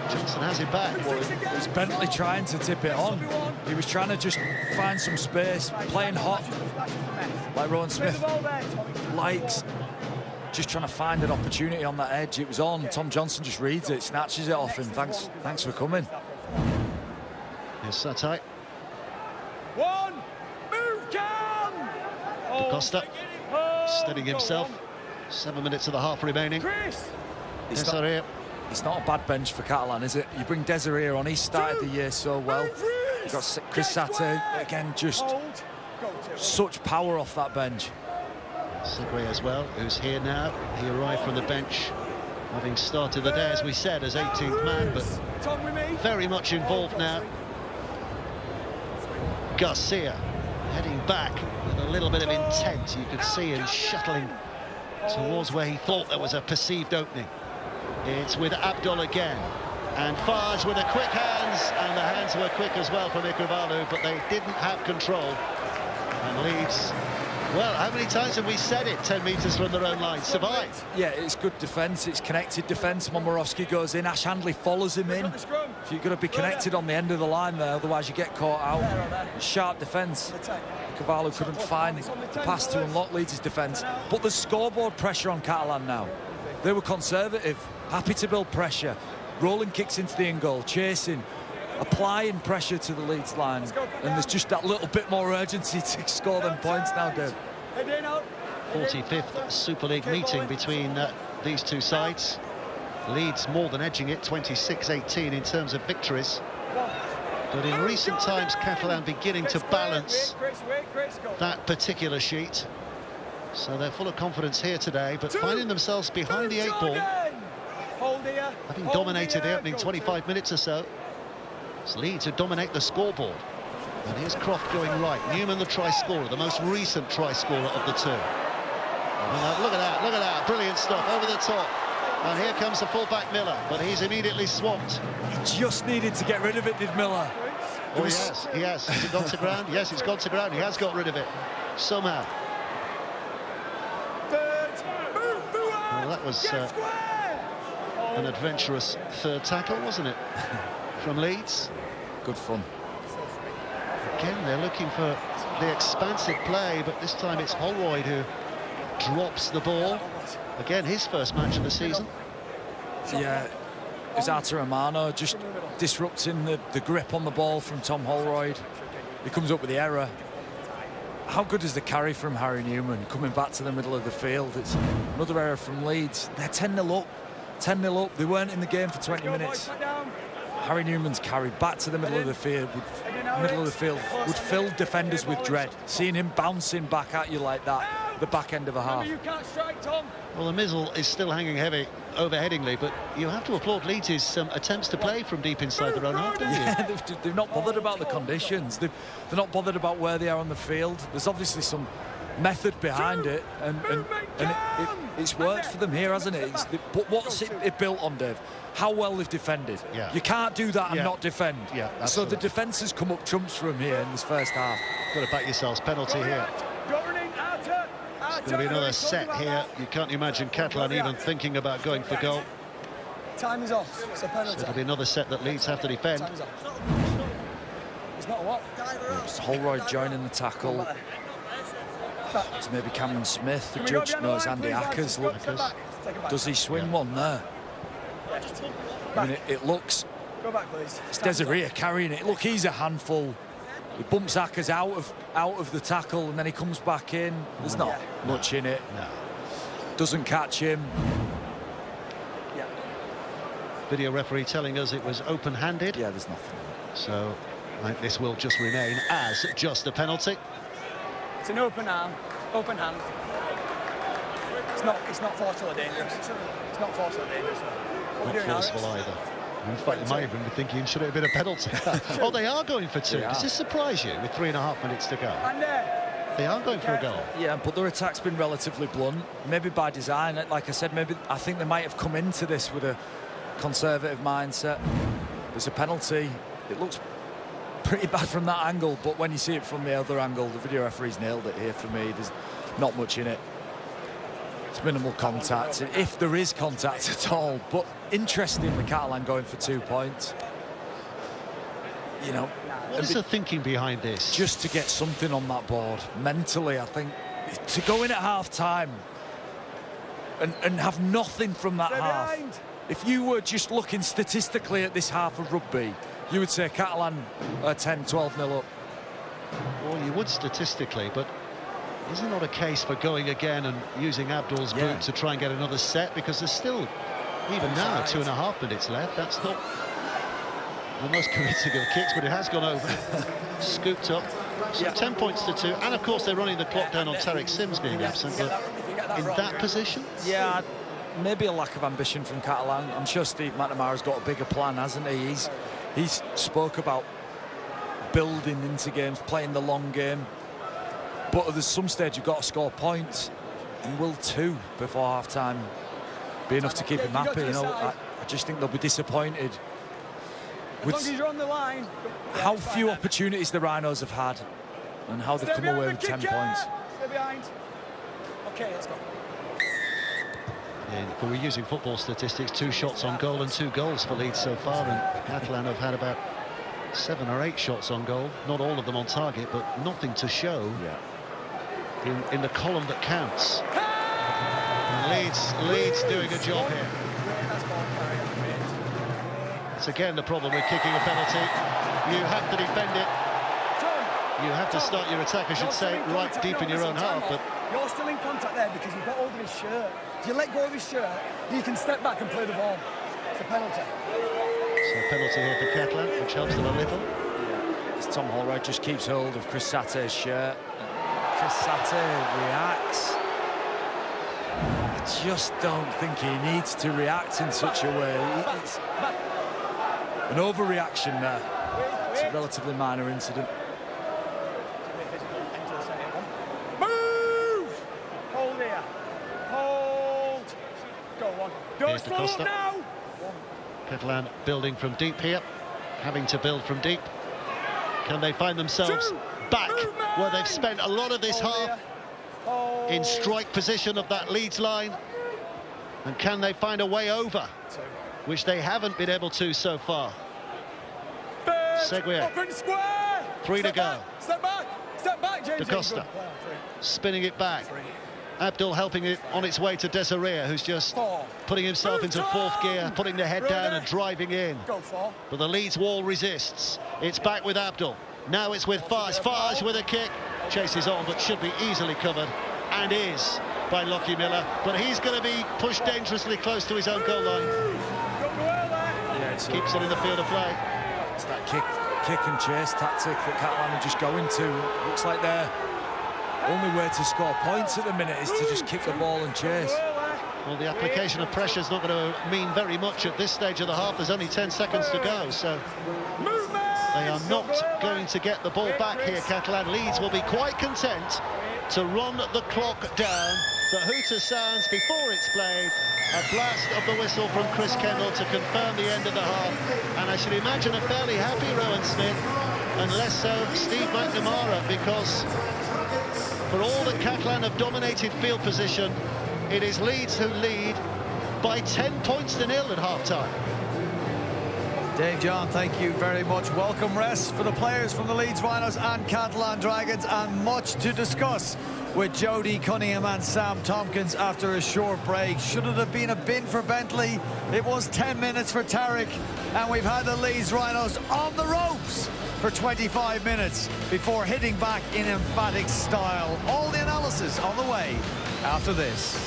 Johnson has it back. It was Bentley trying to tip it on. He was trying to just find some space, playing hot, like Rowan Smith likes, just trying to find an opportunity on that edge. It was on. Tom Johnson just reads it, snatches it off him. Thanks for coming. Here's Satay. One, move, Cam! Costa steadying himself. 7 minutes of the half remaining. It's not a bad bench for Catalan, is it? You bring Desiree on, he started the year so well. You've got Chris Satay, again, just such power off that bench. Segre as well, who's here now. He arrived from the bench, having started the day, as we said, as 18th man, but very much involved now. Garcia heading back with a little bit of intent. You could see him shuttling towards where he thought there was a perceived opening. It's with Abdul again. And Fars with the quick hands, and the hands were quick as well from Iqbalu, but they didn't have control. And Leeds, well, how many times have we said it, 10 metres from their own line, survived? Yeah, it's good defence, it's connected defence. Momorowski goes in, Ash Handley follows him in. You've got to be connected on the end of the line there, otherwise you get caught out. Sharp defence. Iqbalu couldn't find the pass to unlock Leeds' defence. But there's scoreboard pressure on Catalan now. They were conservative, happy to build pressure. Rolling kicks into the in goal, chasing, applying pressure to the Leeds line. And there's just that little bit more urgency to score them points now, Dave. 45th Super League meeting between these two sides. Leeds more than edging it, 26-18 in terms of victories. But in recent times, Catalan beginning to balance that particular sheet. So they're full of confidence here today, but finding themselves behind the 8 ball. Having dominated the opening 25 minutes or so. It's Leeds who dominate the scoreboard. And here's Croft going right. Newman, the try-scorer, the most recent try-scorer of the two. And look at that, brilliant stuff, over the top. And here comes the fullback Miller, but he's immediately swamped. He just needed to get rid of it, did Miller? Oh, he has. Has it gone to ground? Yes, it's gone to ground. He has got rid of it, somehow. Well, that was an adventurous third tackle, wasn't it, from Leeds? Good fun. Again, they're looking for the expansive play, but this time it's Holroyd who drops the ball. Again, his first match of the season. Yeah, it's Artur Amano just disrupting the grip on the ball from Tom Holroyd. He comes up with the error. How good is the carry from Harry Newman coming back to the middle of the field? It's another error from Leeds. They're 10-0 up. 10-0 up. They weren't in the game for 20 minutes. Harry Newman's carry back to the middle of the field would fill defenders with dread. Seeing him bouncing back at you like that, the back end of a half. Well, the missile is still hanging heavy overheadingly, but you have to applaud Leeds' attempts to play from deep inside their own half, don't you? Yeah, they're not bothered about the conditions. They're not bothered about where they are on the field. There's obviously some method behind it, and it's worked for them here, hasn't it? But what's it built on, Dave? How well they've defended. Yeah. You can't do that and not defend. Yeah, so the defence has come up trumps from here in this first half. Got to back yourselves. Penalty here. It's going to be another set here. You can't imagine Catalan even thinking about going for goal. Time is off. It's a penalty. So it'll be another set that Leeds have to defend. It's not a what? It's Holroyd joining the tackle. It's maybe Cameron Smith. The judge knows Andy Ackers. Look, does he swing one there? I mean, it looks. Go back, please. It's Desiree carrying it. Look, he's a handful. He bumps Ackers out of the tackle, and then he comes back in. There's not much in it. No. Doesn't catch him. Yeah. Video referee telling us it was open-handed. Yeah, there's nothing. So I think this will just remain as just a penalty. It's an open arm, open hand. It's not forceful or dangerous. It's not forceful or dangerous. Not forceful either. In fact, they might even be thinking, should it have been a penalty? Oh, they are going for two. Does this surprise you with 3.5 minutes to go? They are going for a goal. Yeah, but their attack's been relatively blunt, maybe by design. Like I said, I think they might have come into this with a conservative mindset. There's a penalty. It looks pretty bad from that angle, but when you see it from the other angle, the video referee's nailed it here for me. There's not much in it. It's minimal contact, if there is contact at all. But interestingly, Catalan going for 2 points. You know, what is the thinking behind this? Just to get something on that board mentally. I think to go in at half-time and have nothing from that half. If you were just looking statistically at this half of rugby, you would say Catalan are 10-12-0 up. Well, you would statistically, but is there not a case for going again and using Abdul's boot to try and get another set? Because there's still, even now, 2.5 minutes left. That's not the most convincing of kicks, but it has gone over. Scooped up. So 10 points to 2. And, of course, they're running the clock down on Tariq Sims being absent. But in that position? Yeah, maybe a lack of ambition from Catalan. I'm sure Steve McNamara's got a bigger plan, hasn't he? He's spoke about building into games, playing the long game. But at some stage, you've got to score points. And will 2 before half-time be enough to keep him happy. You know, I just think they'll be disappointed with as long as you're on the line, how few opportunities the Rhinos have had and how they've come away with 10 points. Stay behind. Okay, let's go. Yeah, if we're using football statistics, 2 shots on goal and 2 goals for Leeds so far, and Catalan have had about 7 or 8 shots on goal, not all of them on target, but nothing to show in the column that counts. And Leeds doing a job here. It's again the problem with kicking a penalty. You have to defend it. You have to start your attack, I should say, right deep in your own half. But you're still in contact there because you've got hold of his shirt. If you let go of his shirt, you can step back and play the ball. It's a penalty. So a penalty here for Catalan, which helps them a little. Yeah, as Tom Holroyd just keeps hold of Chris Satter's shirt. Chris Satter reacts. I just don't think he needs to react in such a way. It's an overreaction there. It's a relatively minor incident. Move! Hold here. Hold. Go on. Here's the Costa. Now. Catalan building from deep here, having to build from deep. Can they find themselves back where they've spent a lot of this half in strike position of that Leeds line? And can they find a way over, which they haven't been able to so far? Seguier, 3 to go. Step back, James. Da Costa, spinning it back. Abdul helping it on its way to Desiree, who's just putting himself into 4th gear, putting the head down and driving in. But the Leeds wall resists. It's back with Abdul. Now it's with Fage. Fage with a kick. Chases on, but should be easily covered, and is, by Lockie Miller. But he's going to be pushed dangerously close to his own goal line. Yeah, keeps it in the field of play. It's that kick and chase tactic that Catalan are just going to. Looks like their only way to score points at the minute is to just kick the ball and chase. Well, the application of pressure is not going to mean very much at this stage of the half. There's only 10 seconds to go, so they are not going to get the ball back here. Catalan. Leeds will be quite content to run the clock down. The hooter sounds before it's played. A blast of the whistle from Chris Kendall to confirm the end of the half. And I should imagine a fairly happy Rowan Smith, and less so Steve McNamara, because for all that Catalan have dominated field position, it is Leeds who lead by 10 points to 0 at half-time. Dave John, thank you very much. Welcome rest for the players from the Leeds Rhinos and Catalan Dragons, and much to discuss with Jody Cunningham and Sam Tompkins after a short break. Should it have been a bin for Bentley? It was 10 minutes for Tarek, and we've had the Leeds Rhinos on the ropes for 25 minutes before hitting back in emphatic style. All the analysis on the way after this.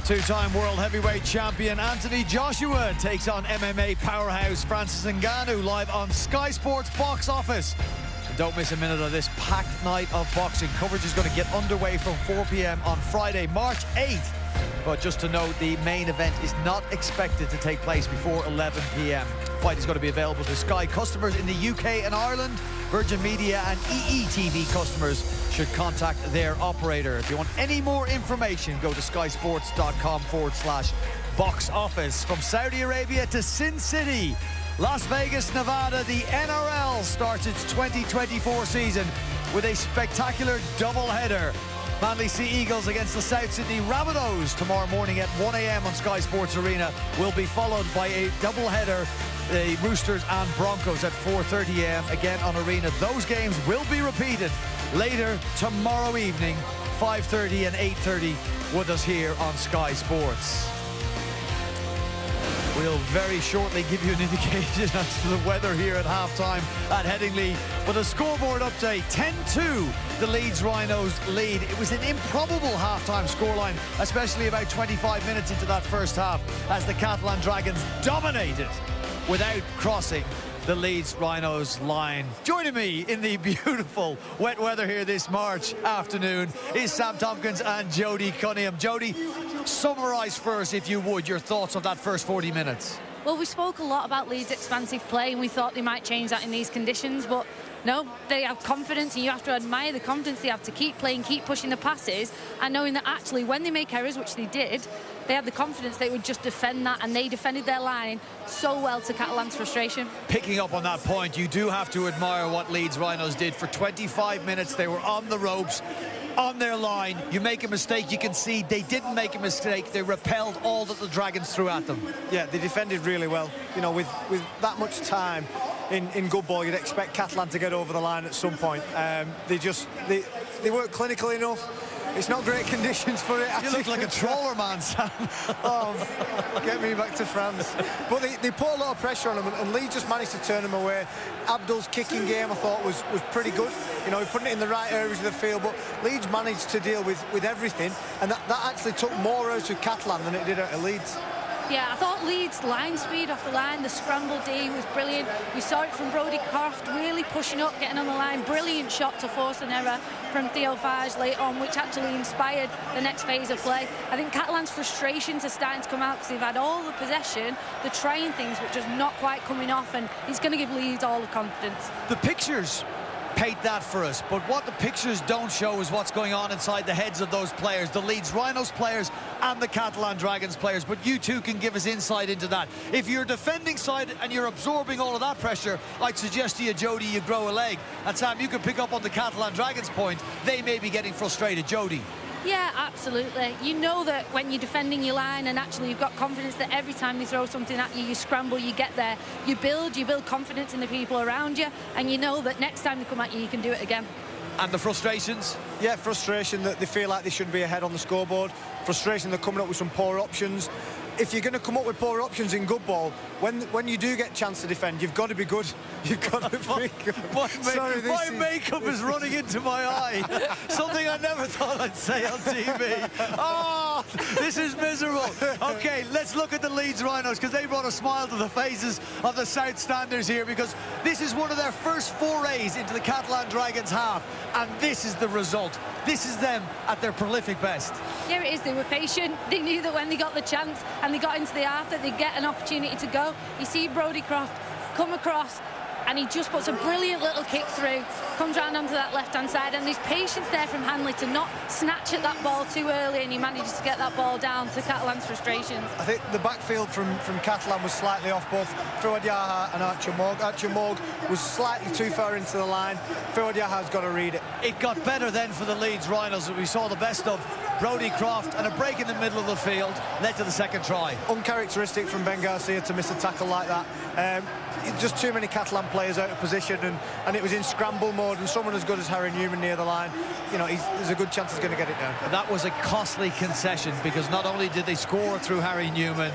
Two-time world heavyweight champion Anthony Joshua takes on MMA powerhouse Francis Ngannou live on Sky Sports Box Office. And don't miss a minute of this packed night of boxing. Coverage is going to get underway from 4 p.m. on Friday, March 8th. But just to note, the main event is not expected to take place before 11 p.m. Fight is going to be available to Sky customers in the UK and Ireland. Virgin Media and EETV customers should contact their operator. If you want any more information, go to skysports.com/box office. From Saudi Arabia to Sin City, Las Vegas, Nevada, the NRL starts its 2024 season with a spectacular doubleheader. Manly Sea Eagles against the South Sydney Rabbitohs tomorrow morning at 1 a.m. on Sky Sports Arena will be followed by a doubleheader, the Roosters and Broncos at 4:30 a.m. again on Arena. Those games will be repeated later tomorrow evening, 5:30 and 8:30 with us here on Sky Sports. We'll very shortly give you an indication as to the weather here at halftime at Headingley. But a scoreboard update, 10-2, the Leeds Rhinos lead. It was an improbable halftime scoreline, especially about 25 minutes into that first half, as the Catalan Dragons dominated without crossing the Leeds Rhinos line. Joining me in the beautiful wet weather here this March afternoon is Sam Tompkins and Jody Cunningham. Jody, summarise first, if you would, your thoughts on that first 40 minutes. Well, we spoke a lot about Leeds' expansive play, and we thought they might change that in these conditions, but no, they have confidence, and you have to admire the confidence they have to keep playing, keep pushing the passes, and knowing that actually when they make errors, which they did, they had the confidence they would just defend that, and they defended their line so well to Catalans' frustration. Picking up on that point, you do have to admire what Leeds Rhinos did. For 25 minutes, they were on the ropes, on their line. You make a mistake, you can see they didn't make a mistake. They repelled all that the Dragons threw at them. Yeah, they defended really well. You know, with that much time in good ball, you'd expect Catalan to get over the line at some point. They weren't clinical enough. It's not great conditions for it. You look like a trawler man, Sam. Oh, get me back to France. But they put a lot of pressure on them, and Leeds just managed to turn them away. Abdul's kicking game, I thought, was pretty good. You know, he put it in the right areas of the field, but Leeds managed to deal with everything, and that actually took more out of Catalan than it did out of Leeds. Yeah, I thought Leeds' line speed off the line, the scramble D was brilliant. We saw it from Brodie Croft, really pushing up, getting on the line. Brilliant shot to force an error from Theo Fage late on, which actually inspired the next phase of play. I think Catalans' frustrations are starting to come out because they've had all the possession, they're trying things, but just not quite coming off, and it's going to give Leeds all the confidence. The pictures paint that for us, but what the pictures don't show is what's going on inside the heads of those players, the Leeds Rhinos players and the Catalan Dragons players. But you two can give us insight into that. If you're defending side and you're absorbing all of that pressure, I'd suggest to you, Jody, you grow a leg. And Sam, you can pick up on the Catalan Dragons point. They may be getting frustrated. Jody. Yeah, absolutely. You know that when you're defending your line, and actually you've got confidence that every time they throw something at you, you scramble, you get there, you build confidence in the people around you, and you know that next time they come at you, you can do it again. And the frustrations? Yeah, frustration that they feel like they should be ahead on the scoreboard. Frustration they're coming up with some poor options. If you're going to come up with poor options in good ball, when you do get a chance to defend, you've got to be good. You've got to be good. My makeup is running into my eye. Something I never thought I'd say on TV. Oh, this is miserable. OK, let's look at the Leeds Rhinos, because they brought a smile to the faces of the South Standers here, because this is one of their first forays into the Catalan Dragons half, and this is the result. This is them at their prolific best. Yeah, it is. They were patient. They knew that when they got the chance and they got into the half that they'd get an opportunity to go. You see Brodie Croft come across, and he just puts a brilliant little kick through, comes round onto that left-hand side, and there's patience there from Hanley to not snatch at that ball too early, and he manages to get that ball down to Catalan's frustrations. I think the backfield from Catalan was slightly off, both Fouad Yaha and Archer Morg. Archer Morg was slightly too far into the line. Fouad Yaha's got to read it. It got better then for the Leeds Rhinos, and we saw the best of Brodie Croft, and a break in the middle of the field led to the second try. Uncharacteristic from Ben Garcia to miss a tackle like that. Just too many Catalan players out of position, and it was in scramble mode, and someone as good as Harry Newman near the line, you know, there's a good chance he's going to get it down. And that was a costly concession, because not only did they score through Harry Newman,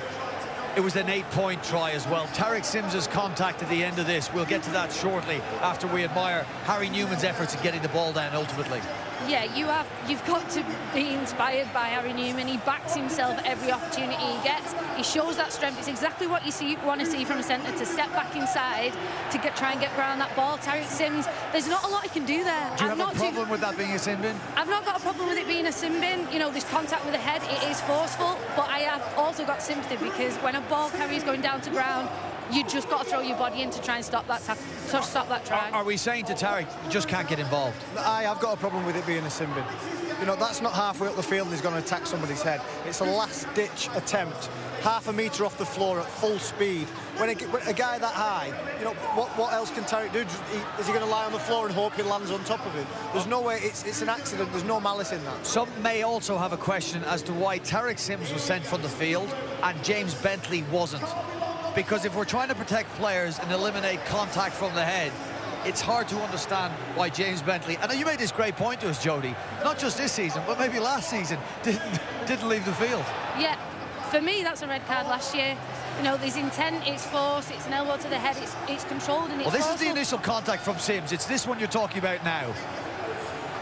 it was an 8-point try as well. Tariq Sims's contact at the end of this, we'll get to that shortly after we admire Harry Newman's efforts in getting the ball down ultimately. Yeah, you've got to be inspired by Harry Newman. He backs himself every opportunity he gets. He shows that strength. It's exactly what you want to see from a centre, to step back inside, to try and get around that ball. Tariq Sims, there's not a lot he can do there. Do you have a problem with that being a sin bin? I've not got a problem with it being a sin bin. You know, there's contact with the head. It is forceful, but I have also got sympathy, because when a ball carrier is going down to ground, you just got to throw your body in to try and stop that try. Are we saying to Tariq, you just can't get involved? I have got a problem with it being a sin bin. You know, that's not halfway up the field and he's going to attack somebody's head. It's a last-ditch attempt, half a metre off the floor at full speed. When a guy that high, you know, what else can Tariq do? Is he going to lie on the floor and hope he lands on top of him? There's no way. It's an accident. There's no malice in that. Some may also have a question as to why Tariq Sims was sent from the field and James Bentley wasn't. Because if we're trying to protect players and eliminate contact from the head, it's hard to understand why James Bentley, and you made this great point to us, Jody, not just this season, but maybe last season, didn't leave the field. Yeah, for me, that's a red card last year. You know, there's intent, it's force, it's an elbow to the head, it's controlled, and it's Well, this forceful. is the initial contact from Sims. It's this one you're talking about now.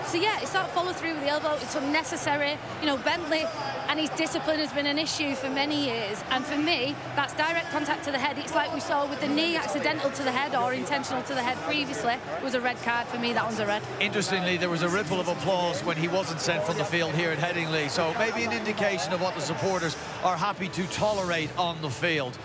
So, yeah, it's that follow-through with the elbow. It's unnecessary. You know, Bentley, and his discipline has been an issue for many years. And for me, that's direct contact to the head. It's like we saw with the knee accidental to the head or intentional to the head previously. It was a red card for me. That one's a red. Interestingly, there was a ripple of applause when he wasn't sent from the field here at Headingley, so maybe an indication of what the supporters are happy to tolerate on the field.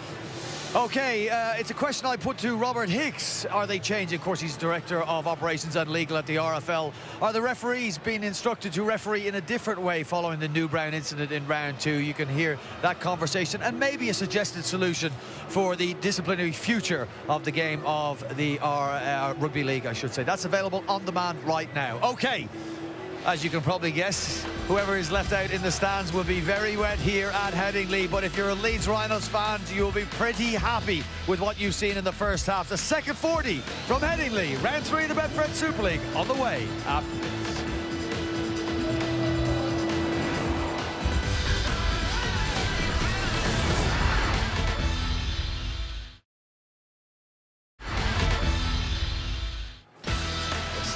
Okay, it's a question I put to Robert Hicks. Are they changing? Of course, he's Director of Operations and Legal at the RFL. Are the referees being instructed to referee in a different way following the New Brown incident in round 2? You can hear that conversation and maybe a suggested solution for the disciplinary future of the game of the Rugby League, I should say. That's available on demand right now. Okay. As you can probably guess, whoever is left out in the stands will be very wet here at Headingley. But if you're a Leeds Rhinos fan, you'll be pretty happy with what you've seen in the first half. The second 40 from Headingley, round 3 of the Betfred Super League, on the way after this.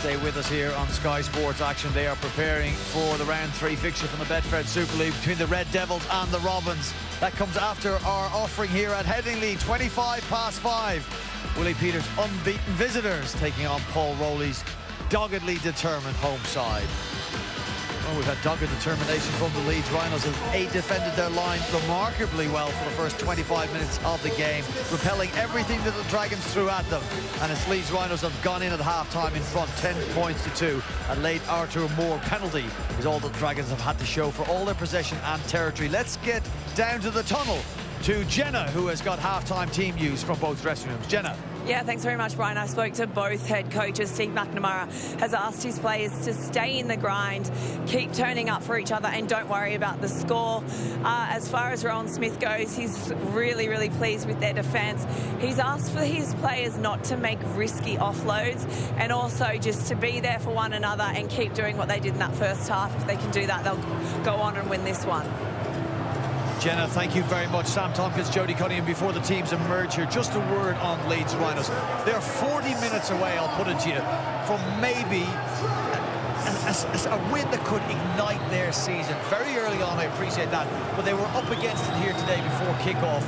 Stay with us here on Sky Sports Action. They are preparing for the round 3 fixture from the Betfred Super League between the Red Devils and the Robins. That comes after our offering here at Headingley, 5:25. Willie Peters' unbeaten visitors taking on Paul Rowley's doggedly determined home side. Well, we've had dogged determination from the Leeds Rhinos as they defended their line remarkably well for the first 25 minutes of the game, repelling everything that the Dragons threw at them. And as Leeds Rhinos have gone in at half-time in front, 10 points to 2. A late Arthur Moore penalty is all the Dragons have had to show for all their possession and territory. Let's get down to the tunnel to Jenna, who has got half-time team news from both dressing rooms. Jenna. Yeah, thanks very much, Brian. I spoke to both head coaches. Steve McNamara has asked his players to stay in the grind, keep turning up for each other, and don't worry about the score. As far as Rowan Smith goes, he's really, really pleased with their defence. He's asked for his players not to make risky offloads and also just to be there for one another and keep doing what they did in that first half. If they can do that, they'll go on and win this one. Jenna, thank you very much. Sam Tompkins, Jody Cunningham, before the teams emerge here, just a word on Leeds Rhinos. They're 40 minutes away, I'll put it to you, from maybe a win that could ignite their season. Very early on, I appreciate that, but they were up against it here today before kick-off.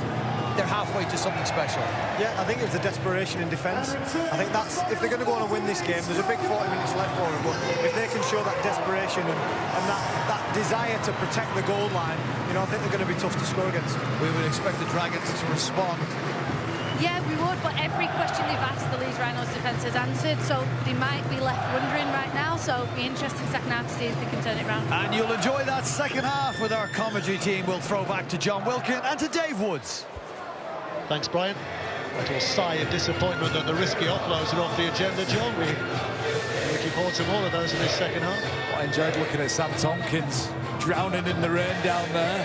They're halfway to something special. Yeah, I think it was a desperation in defence. I think that's, if they're going to go on and win this game, there's a big 40 minutes left for them, but if they can show that desperation and that desire to protect the goal line, you know, I think they're going to be tough to score against. We would expect the Dragons to respond. Yeah, we would, but every question they've asked, the Leeds Rhinos defence has answered, so they might be left wondering right now, so it'll be interesting second half to see if they can turn it around. And you'll enjoy that second half with our commentary team. We'll throw back to John Wilkin and to Dave Woods. Thanks, Brian. A little sigh of disappointment that the risky offloads are off the agenda, John. We're looking forward to more of those in this second half. I enjoyed looking at Sam Tompkins drowning in the rain down there.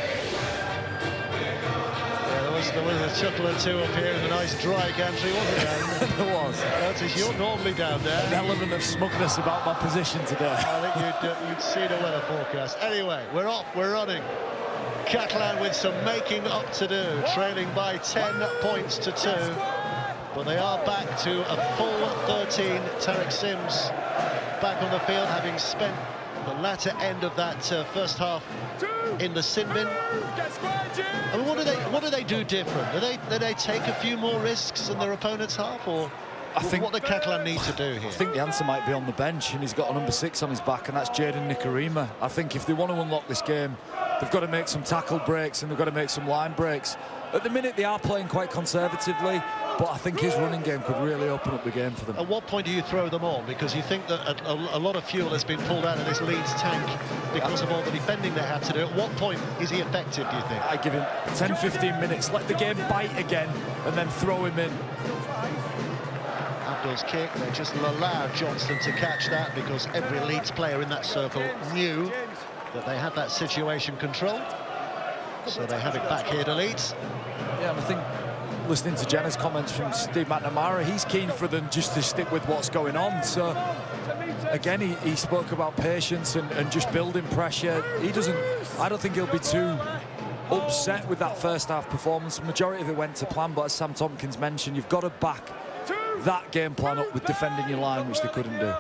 Yeah, there was a chuckle or two up here in the nice dry gantry, wasn't there? There was. Notice you're normally down there. An element of smugness about my position today. I think you'd see the weather forecast. Anyway, we're off, we're running. Catalan with some making up to do, trailing by 10 points to 2. But they are back to a full 13. Tarek Sims back on the field, having spent the latter end of that first half in the sin bin. I mean, what do they do different? Do they take a few more risks in their opponent's half, or I think what the Catalan need to do here? I think the answer might be on the bench, and he's got a number 6 on his back, and that's Jaden Nikarima. I think if they want to unlock this game, they've got to make some tackle breaks and they've got to make some line breaks. At the minute, they are playing quite conservatively, but I think his running game could really open up the game for them. At what point do you throw them on? Because you think that a lot of fuel has been pulled out of this Leeds tank because of all the defending they had to do. At what point is he effective, do you think? I give him 10-15 minutes, let the game bite again, and then throw him in. Abdul's kick, they just allowed Johnston to catch that because every Leeds player in that circle knew that they had that situation controlled. So they have it back here to Leeds. Yeah, and I think listening to Jenna's comments from Steve McNamara, he's keen for them just to stick with what's going on. So again, he spoke about patience and just building pressure. I don't think he'll be too upset with that first half performance. The majority of it went to plan, but as Sam Tompkins mentioned, you've got to back that game plan up with defending your line, which they couldn't do.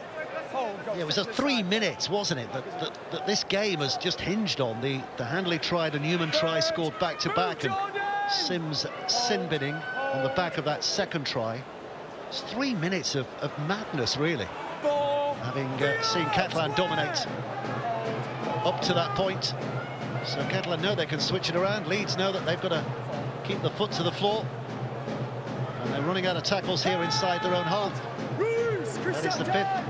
Yeah, it was a 3 minutes, wasn't it, that this game has just hinged on. The Handley try, the Newman try, scored back-to-back, and Sims sin-binning on the back of that second try. It's 3 minutes of madness, really. Having seen Catalan dominate up to that point. So Catalan know they can switch it around. Leeds know that they've got to keep the foot to the floor. And they're running out of tackles here inside their own half. That is the 5th.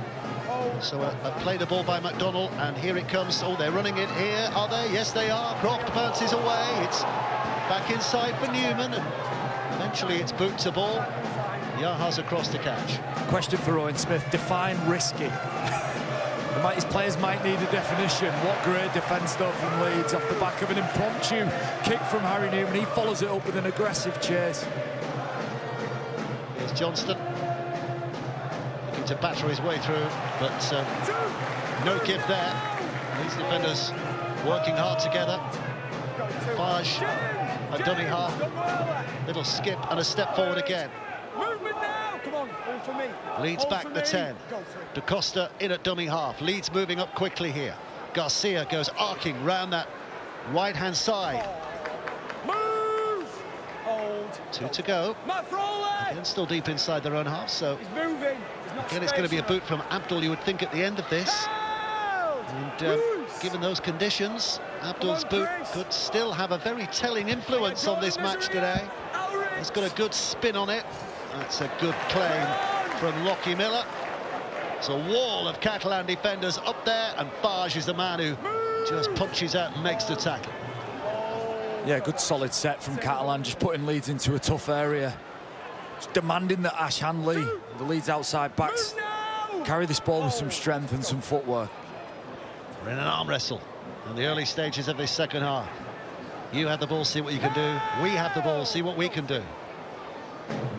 So a play the ball by McDonnell, and here it comes. Oh, they're running it here, are they? Yes, they are. Croft bounces away. It's back inside for Newman, and eventually it's boot to ball. Yaha's across to catch. Question for Owen Smith, define risky. His players might need a definition. What great defence though from Leeds off the back of an impromptu kick from Harry Newman. He follows it up with an aggressive chase. Here's Johnston. To batter his way through, but no give there. These defenders working hard together. Fage, a dummy half, little skip and a step forward again. Leeds back the 10. Da Costa in at dummy half. Leeds moving up quickly here. Garcia goes arcing round that right-hand side. 2 to go. Again, still deep inside their own half, so again, it's going to be a boot from Abdul, you would think, at the end of this. And given those conditions, Abdul's boot could still have a very telling influence on this match today. It's got a good spin on it. That's a good claim from Lockie Miller. It's a wall of Catalan defenders up there, and Fage is the man who just punches out and makes the tackle. Yeah, good solid set from Catalan, just putting Leeds into a tough area. Just demanding that Ash Handley, the Leeds outside backs, carry this ball with some strength and some footwork. We're in an arm wrestle in the early stages of this second half. You have the ball, see what you can do. We have the ball, see what we can do.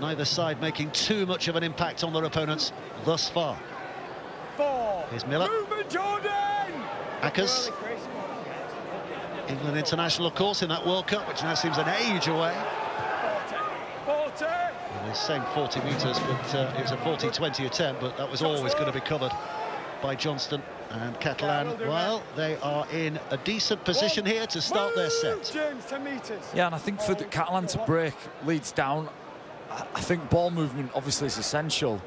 Neither side making too much of an impact on their opponents thus far. Here's Miller. Ackers. England international, of course, in that World Cup, which now seems an age away. Well, they're saying 40 metres, but it was a 40-20 attempt, but that was always going to be covered by Johnston. And Catalan, well, they are in a decent position here to start their set. Yeah, and I think for the Catalan to break Leeds down, I think ball movement obviously is essential,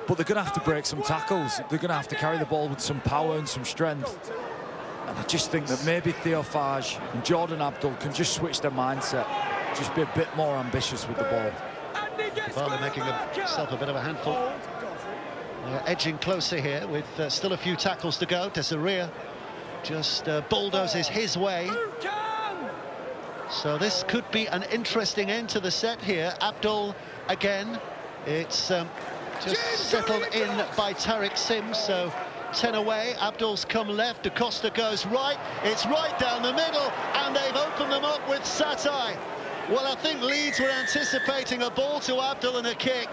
but they're going to have to break some tackles. They're going to have to carry the ball with some power and some strength. And I just think that maybe Theo Fage and Jordan Abdul can just switch their mindset, just be a bit more ambitious with the ball. Well, making himself a bit of a handful. Edging closer here with still a few tackles to go. Tessaria just bulldozes his way. So this could be an interesting end to the set here. Abdul again. It's just settled in by Tariq Sims, so 10 away. Abdul's come left, Da Costa goes right. It's right down the middle, and they've opened them up with Satai. Well, I think Leeds were anticipating a ball to Abdul and a kick.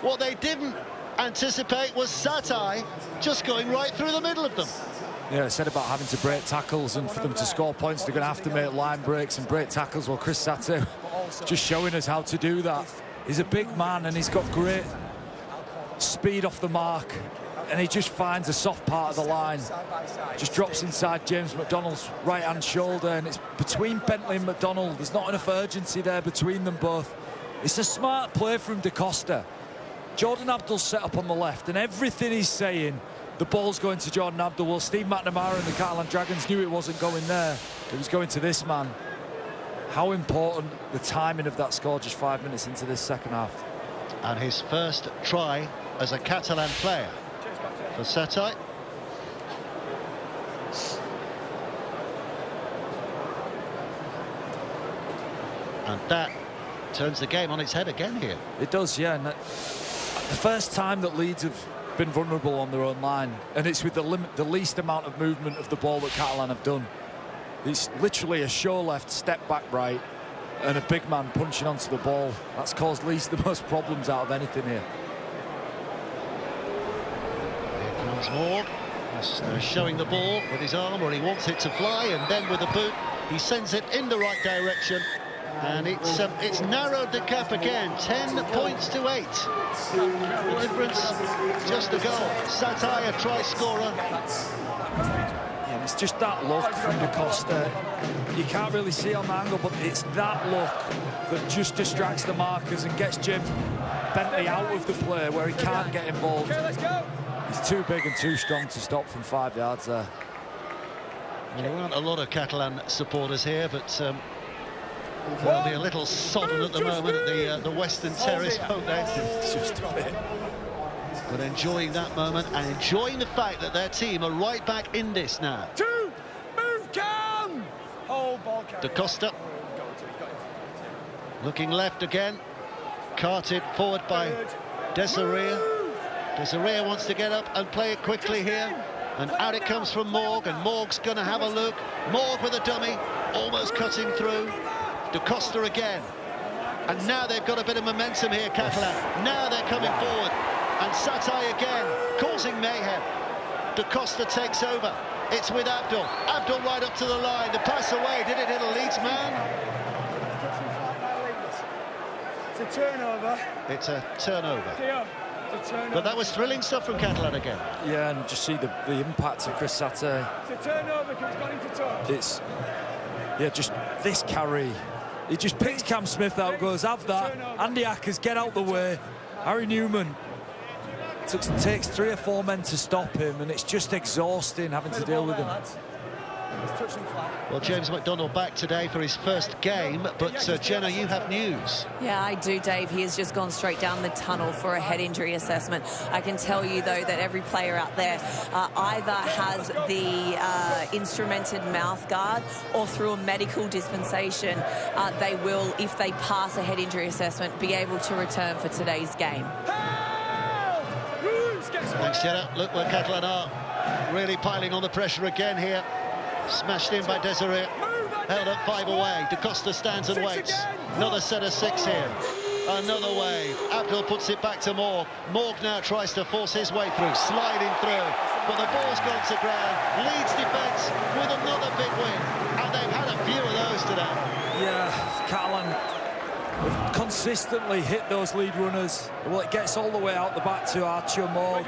What they didn't anticipate was Satai just going right through the middle of them. Yeah, I said about having to break tackles, and for them to score points, they're going to have to make line breaks and break tackles. Well, Chris Satai just showing us how to do that. He's a big man, and he's got great speed off the mark, and he just finds a soft part of the line, just drops inside James McDonnell's right-hand shoulder, and it's between Bentley and McDonnell. There's not enough urgency there between them both. It's a smart play from Da Costa. Jordan Abdul's set up on the left, and everything he's saying, the ball's going to Jordan Abdul. Well, Steve McNamara and the Catalan Dragons knew it wasn't going there. It was going to this man. How important the timing of that score just 5 minutes into this second half. And his first try as a Catalan player for Satai. And that turns the game on its head again here. It does, yeah. And the first time that Leeds have been vulnerable on their own line, and it's with the least amount of movement of the ball that Catalan have done. It's literally a show left, step back right, and a big man punching onto the ball. That's caused Leeds the most problems out of anything here. Here comes Moore, just showing the ball with his arm where he wants it to fly, and then with the boot, he sends it in the right direction. And it's narrowed the gap again, 10 points to 8. The difference, just a goal. Satai, a try-scorer. And it's just that look from Da Costa. You can't really see on the angle, but it's that look that just distracts the markers and gets James Bentley out of the play where he can't get involved. He's too big and too strong to stop from 5 yards there. Well, there aren't a lot of Catalan supporters here, but they'll be a little sodden at the moment at the Western Terrace, won't they? Just a bit. But enjoying that moment and enjoying the fact that their team are right back in this now. Move, Cam! Oh, ball carrier. Da Costa. Looking left again. Carted forward by Desiree. Desiree wants to get up and play it quickly here. And out it comes from Morg, and Morg's going to have a look. Morg with a dummy, almost cutting through. Da Costa again. And now they've got a bit of momentum here, Catalan. Now they're coming forward. And Satai again, causing mayhem. Da Costa takes over. It's with Abdul. Abdul right up to the line. The pass away. Did it hit a Leeds man? It's a turnover. It's a turnover. But that was thrilling stuff from Catalan again. Yeah, and just see the impact of Chris Satai. It's a turnover because it's gone into touch. It's, yeah, just this carry. He just picks Cam Smith out, goes, have that. Andy Ackers, get out the way. Harry Newman takes 3 or 4 men to stop him, and it's just exhausting having to deal with him. Well, James McDonald back today for his first game, but Jenna, you have news. Yeah, I do, Dave. He has just gone straight down the tunnel for a head injury assessment. I can tell you, though, that every player out there either has the instrumented mouth guard or through a medical dispensation, they will, if they pass a head injury assessment, be able to return for today's game. Thanks, Jenna. Look where Catalan are. Really piling on the pressure again here. Smashed in by Desiree. Held up 5 away. Da Costa stands and waits. Another set of 6 here. Another wave. Abdul puts it back to Morg. Morg now tries to force his way through, sliding through. But the ball's gone to ground. Leeds defence with another big win. And they've had a few of those today. Yeah, Catalan have consistently hit those lead runners. Well, it gets all the way out the back to Archer Morg.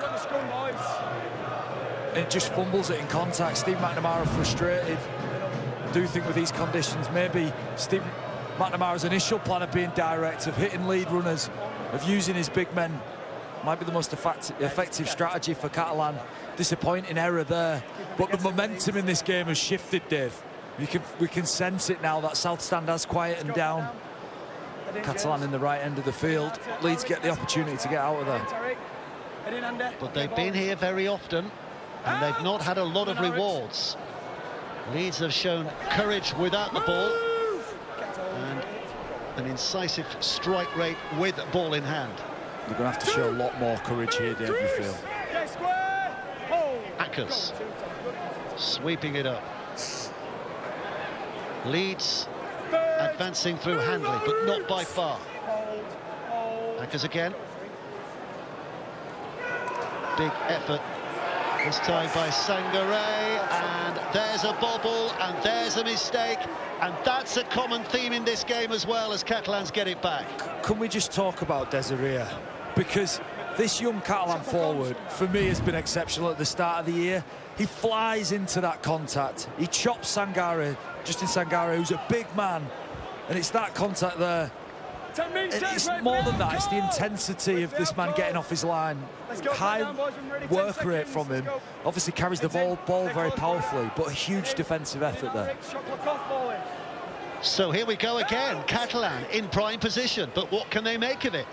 It just fumbles it in contact. Steve McNamara frustrated. I do think with these conditions, maybe Steve McNamara's initial plan of being direct, of hitting lead runners, of using his big men, might be the most effective strategy for Catalan. Disappointing error there. But the momentum in this game has shifted, Dave. We can sense it now. That south stand has quietened down. Catalan in the right end of the field. Leeds get the opportunity to get out of there. But they've been here very often, and they've not had a lot of rewards. Leeds have shown courage without the ball and an incisive strike rate with the ball in hand. They're going to have to show a lot more courage here, Dave, you feel. Ackers sweeping it up. Leeds advancing through Handley, but not by far. Ackers again. Big effort. This time by Sangaré, and there's a bobble, and there's a mistake, and that's a common theme in this game as well as Catalans get it back. Can we just talk about Desiree? Because this young Catalan forward, for me, has been exceptional at the start of the year. He flies into that contact. He chops Sangaré, Justin Sangaré, who's a big man, and it's that contact there. It's more than that, it's the intensity of this man getting off his line. High work rate from him. Obviously carries the ball very powerfully, but a huge defensive effort there. So here we go again, Catalan in prime position, but what can they make of it?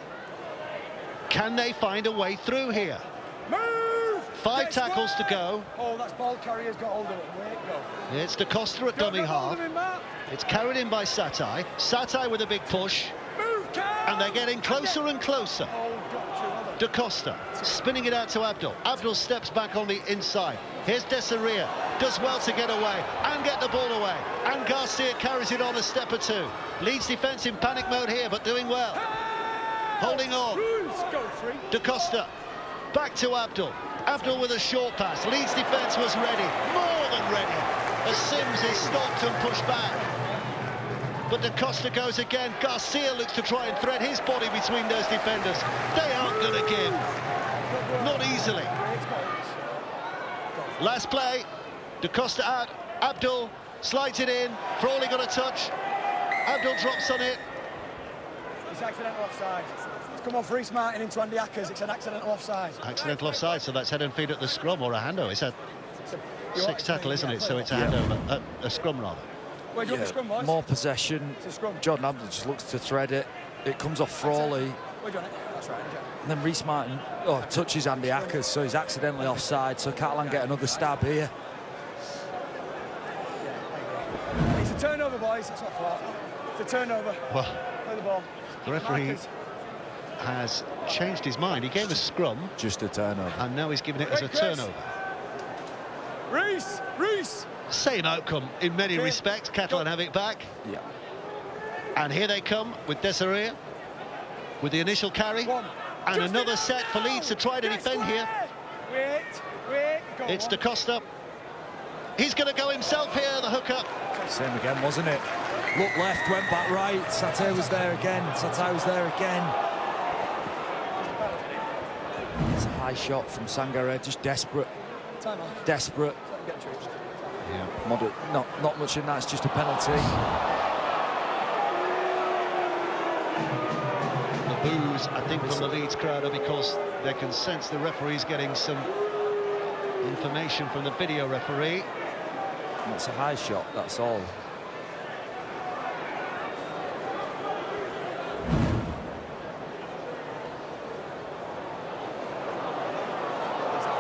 Can they find a way through here? 5 tackles to go. Oh, that's ball carrier's got hold of it. Go. It's Da Costa at dummy half. It's carried in by Satai. Satai with a big push. And they're getting closer and closer. Da Costa spinning it out to Abdul. Abdul steps back on the inside. Here's Desiree. Does well to get away and get the ball away. And Garcia carries it on a step or 2. Leeds defence in panic mode here, but doing well. Holding on. Da Costa back to Abdul. Abdul with a short pass. Leeds defence was ready, more than ready, as Sims is stopped and pushed back. but Da Costa goes again. Garcia looks to try and thread his body between those defenders. They aren't going to give. Not easily. Last play. Da Costa out. Abdul slides it in. Frawley got a touch. Abdul drops on it. It's accidental offside. It's come off Reece Martin into Andy Ackers. It's an accidental offside. Accidental offside, so that's head and feet at the scrum or a handover. It's a six tackle, isn't it? So it's a handover, a scrum rather. Where do you want the scrum, boys? More possession. It's a scrum. Jordan Abdul just looks to thread it. It comes off Frawley. Where do you want it? That's right. And then Reece Martin touches Andy Ackers, so he's accidentally offside. So Catalan get another stab here. It's a turnover, boys. That's what I thought. It's a turnover. Well, play the ball. The referee has changed his mind. He gave a scrum. Just a turnover. And now he's giving it as a turnover. Reece! Same outcome in many respects. Catalan have it back. Yeah. And here they come with Desiree with the initial carry. And another set for Leeds to try to defend here. Wait. It's Da Costa. He's going to go himself here, the hookup. Same again, wasn't it? Look left, went back right. Satay was there again. It's a high shot from Sangare, just desperate. Desperate. Yeah. Not much in that, it's just a penalty. The boos, I think, from the Leeds crowd are because they can sense the referee's getting some information from the video referee. It's a high shot, that's all.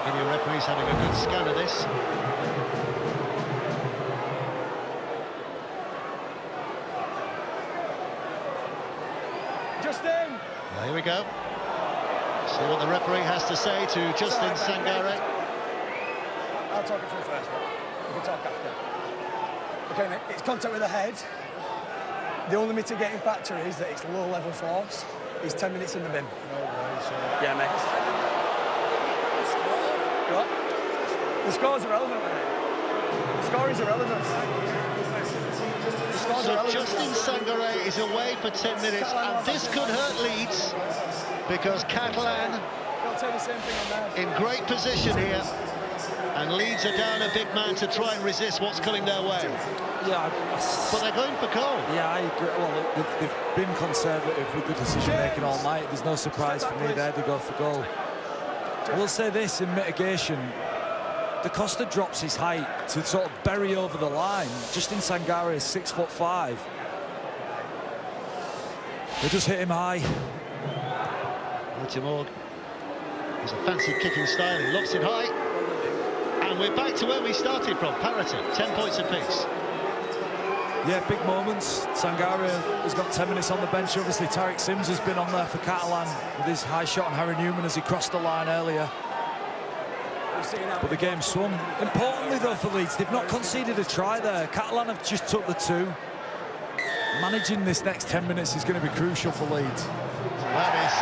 Video referee's having a good scan of this. Justin! There we go. See what the referee has to say to Justin Sangare. I'll talk it through first, but we can talk after. Okay, mate, it's contact with the head. The only mitigating factor is that it's low-level force. He's 10 minutes in the bin. Yeah, mate. What? The score's irrelevant, mate. The score is irrelevant. So Justin Sangare is away for 10 minutes, and this could hurt Leeds because Catalan in great position here, and Leeds are down a big man to try and resist what's coming their way. Yeah, but they're going for goal. Yeah, I agree. Well, they've been conservative with the decision-making all night. There's no surprise for me there. They go for goal. I will say this in mitigation. Da Costa drops his height to sort of bury over the line. Justin Sangare is 6'5". They just hit him high. Morg. He's a fancy kicking style. He lofts it high. And we're back to where we started from. Parity, 10 points apiece. Yeah, big moments. Sangare has got 10 minutes on the bench. Obviously, Tariq Sims has been on there for Catalan with his high shot on Harry Newman as he crossed the line earlier. But the game swung. Importantly, though, for Leeds, they've not conceded a try there. Catalan have just took the 2. Managing this next 10 minutes is going to be crucial for Leeds. That is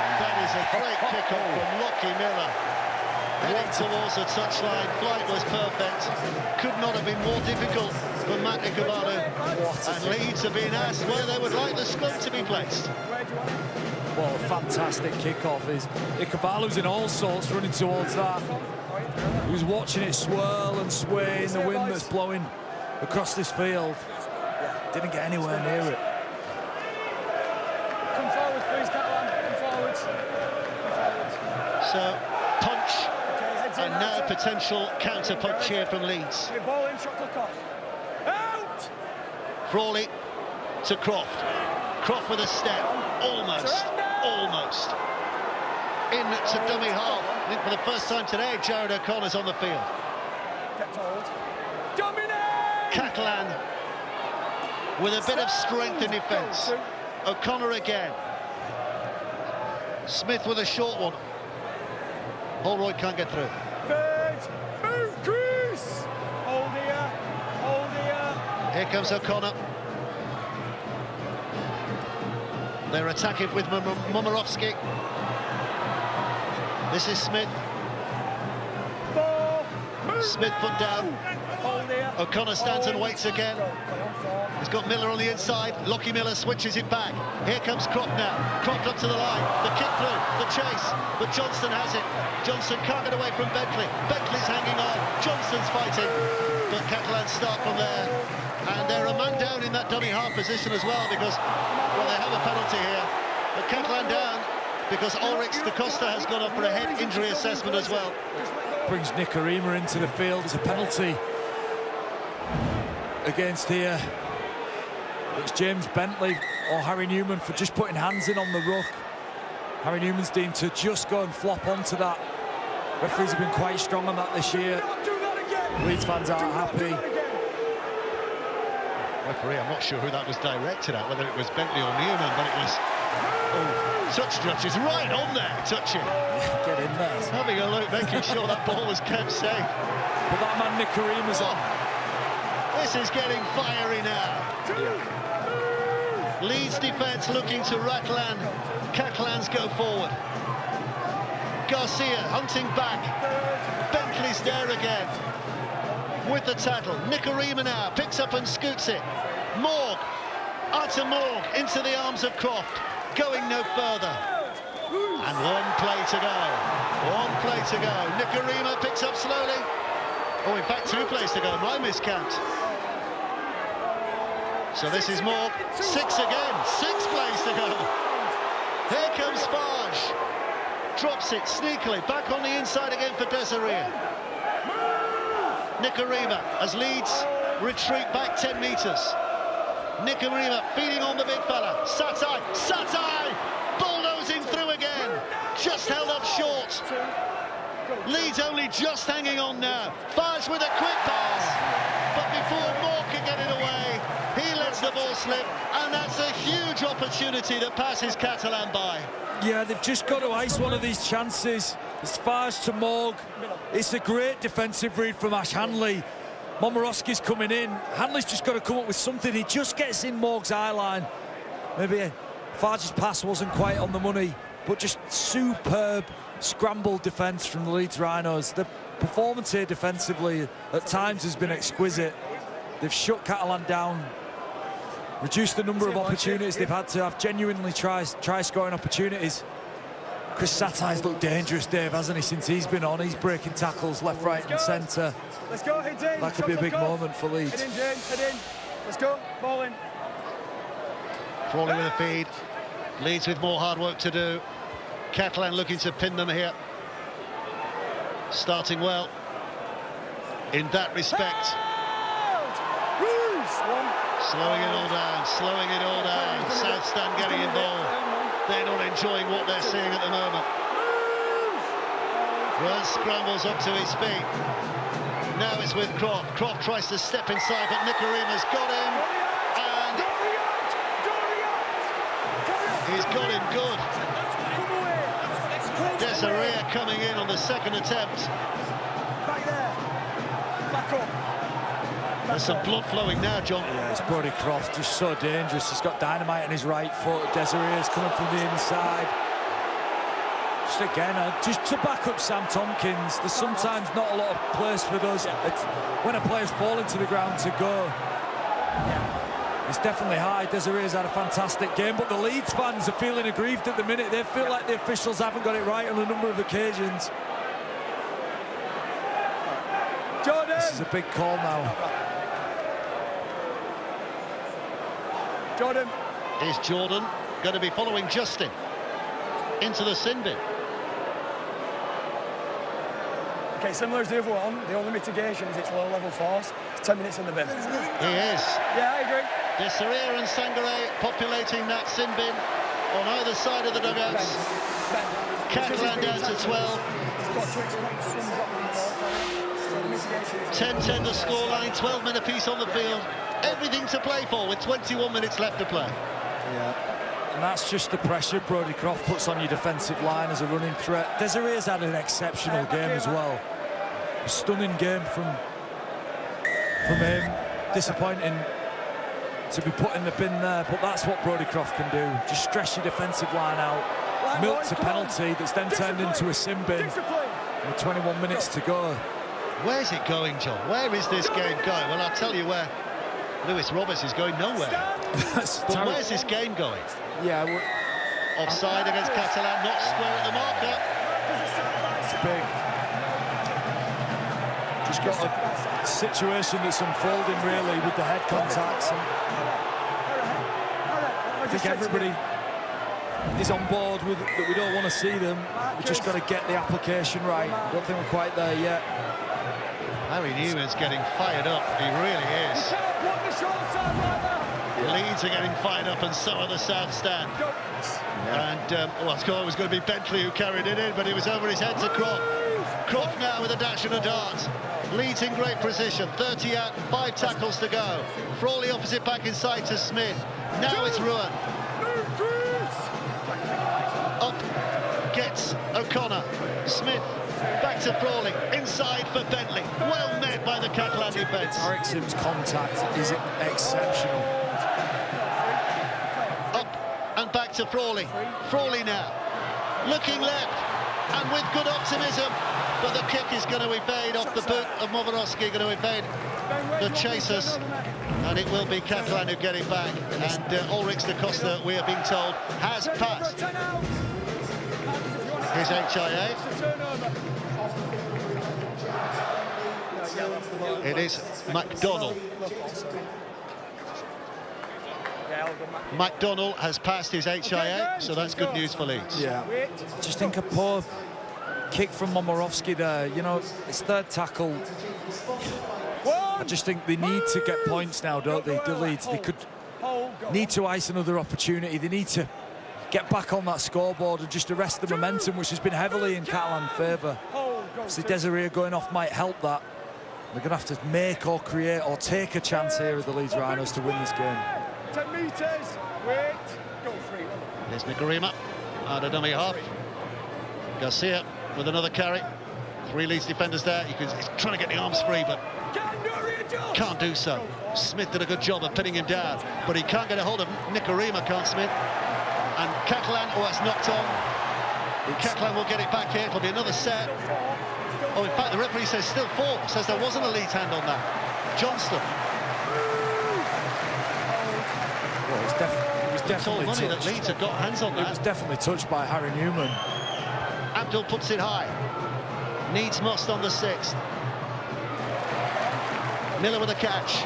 a great kick-off from Lockie Miller. Heading towards the touchline, flight was perfect. Could not have been more difficult for Matt Icavalo. And Leeds are being asked where they would like the scrum to be placed. Well, a fantastic kick-off. Icavalo's in all sorts running towards that. He was watching it swirl and sway in the wind that's blowing across this field. Didn't get anywhere near it. Come forward, please, Catalan. Come forward. So, punch, and now potential counter-punch here from Leeds. Ball in, shot clock off. Out! Frawley to Croft. Croft with a step. Almost. In to dummy half. I think for the first time today, Jared O'Connor's on the field. Kept hold. Dominate! Catalan with a bit of strength in defence. O'Connor again. Smith with a short one. Holroyd can't get through. Move, Chris! Hold here. Here comes O'Connor. They're attacking with Momirovski. This is Smith. Smith put down. O'Connor stands and waits again. He's got Miller on the inside. Lockie Miller switches it back. Here comes Croft now. Croft up to the line. The kick through. The chase. But Johnston has it. Johnston can't get away from Bentley. Bentley's hanging on. Johnston's fighting. But Catalans start from there. And they're a man down in that dummy half position as well because, well, they have a penalty here. But Catalan down because Ulrich da Costa has gone up for a head injury assessment as well. Brings Nicarima into the field. It's a penalty against here. It's James Bentley or Harry Newman for just putting hands in on the ruck. Harry Newman's deemed to just go and flop onto that. Referees have been quite strong on that this year. Leeds fans aren't happy. Referee, I'm not sure who that was directed at, whether it was Bentley or Newman, but it was... Oh, touch judge is right on there, touching. Get in there. Having a look, making sure that ball was kept safe. But that man Nicarima's on. This is getting fiery now. Leeds defence looking to Ratlan. Catalans go forward. Garcia hunting back. Bentley's there again. With the tackle. Nicarima now picks up and scoots it. Morg. Arthur Morg into the arms of Croft. Going no further. And one play to go. One play to go. Nicarima picks up slowly. Oh, in fact, 2 plays to go. My miscount. So this is Morg. 6 again. 6 plays to go. Here comes Sparge. Drops it sneakily. Back on the inside again for Desiree. Nicarima as Leeds retreat back 10 metres. Nicarima feeding on the big fella. Satai. Satai! Bulldozing through again. Just held up short. Leeds only just hanging on now. Fires with a quick pass. But before Moore can get it away, he lets the ball slip. And that's a huge opportunity that passes Catalan by. Yeah, they've just got to ice one of these chances. It's Farge to Morg. It's a great defensive read from Ash Hanley. Momorowski's coming in. Hanley's just got to come up with something. He just gets in Morg's eye line. Maybe Farge's pass wasn't quite on the money, but just superb scrambled defence from the Leeds Rhinos. The performance here defensively at times has been exquisite. They've shut Catalan down, reduced the number of opportunities they've had to have, genuinely try scoring opportunities. Chris Satai's looked dangerous, Dave, hasn't he, since he's been on? He's breaking tackles left, right and centre. Let's go, head in. That could be a big moment for Leeds. Head in, James, head in. Let's go, ball in. Crawley with a feed. Leeds with more hard work to do. Catalan looking to pin them here. Starting well in that respect. Slowing it all down, slowing it all down. South Stand getting involved. They're not enjoying what they're seeing at the moment. Well, scrambles up to his feet. Now it's with Croft. Croft tries to step inside, but Nicarima's got him. And he's got him good. Desiree coming in on the second attempt. Back there. Back up. There's some blood flowing now, John. Yeah, it's Brodie Croft, just so dangerous. He's got dynamite in his right foot. Desiree's coming from the inside. Just again, just to back up Sam Tompkins, there's sometimes not a lot of place for those. When a player's falling to the ground to go, it's definitely high. Desiree's had a fantastic game, but the Leeds fans are feeling aggrieved at the minute. They feel like the officials haven't got it right on a number of occasions. Jordan! This is a big call now. Jordan. Is Jordan going to be following Justin into the sin bin? Okay, similar as the other one, the only mitigation is it's low-level force. It's 10 minutes in the bin. He is. Yeah, I agree. Desiree and Sangare populating that sin bin on either side of the dugouts. Catalan down to 12. 10-10 the scoreline, 12 men apiece on the field. Everything to play for with 21 minutes left to play. Yeah, and that's just the pressure Brodie Croft puts on your defensive line as a running threat. Desiree's had an exceptional game as well. A stunning game from him. Disappointing to be put in the bin there, but that's what Brodie Croft can do. Just stress your defensive line out, milk a penalty that's then turned into a sin bin with 21 minutes to go. Where's it going, John? Where is this game going? Well, I'll tell you where. Lewis Roberts is going nowhere. But where's this game going? Yeah, offside against Catalan, not square at the marker. It's big. Just got a situation that's unfolding really with the head contacts. And I think everybody is on board with that. We don't want to see them. We just got to get the application right. I don't think we're quite there yet. Harry Newman's getting fired up. He really is. Leeds are getting fired up, and so are the South Stand. And well, it was going to be Bentley who carried it in, but it was over his head to Croft. Croft now with a dash and a dart. Leeds in great position. 30 out, 5 tackles to go. Frawley opposite back inside to Smith. Now it's Ruan. Up gets O'Connor. Smith back to Frawley. Inside for Bentley. Well met by the Catalan defence. Tariq Sims' contact is exceptional. And back to Frawley. Frawley now, looking left, and with good optimism, but the kick is going to evade off the boot of Moborowski, going to evade the chasers, and it will be Catalan who get it back. And Ulrich da Costa, we are being told, has passed his HIA. It is McDonnell. McDonnell has passed his HIA, so that's good news for Leeds. Yeah, just think a poor kick from Moborowski there. You know, it's third tackle. I just think they need to get points now, don't they? The Leeds, they could need to ice another opportunity. They need to get back on that scoreboard and just arrest the momentum, which has been heavily in Catalan favour. Obviously, Desiree going off might help that. They're going to have to make or create or take a chance here at the Leeds Rhinos to win this game. 10 metres, wait, go free. There's Nicarima out of dummy half. Garcia with another carry. 3 Leeds defenders there. He's trying to get the arms free, but can't do so. Smith did a good job of pinning him down, but he can't get a hold of Nicarima, can't Smith? And Catalan, that's knocked on. Catalan will get it back here. It'll be another set. Oh, in fact, the referee says still 4, says there wasn't a Leeds hand on that. Johnston. Well, it was definitely money touched. that Leeds have got hands on that. It was definitely touched by Harry Newman. Abdul puts it high. Needs must on the 6th. Miller with a catch.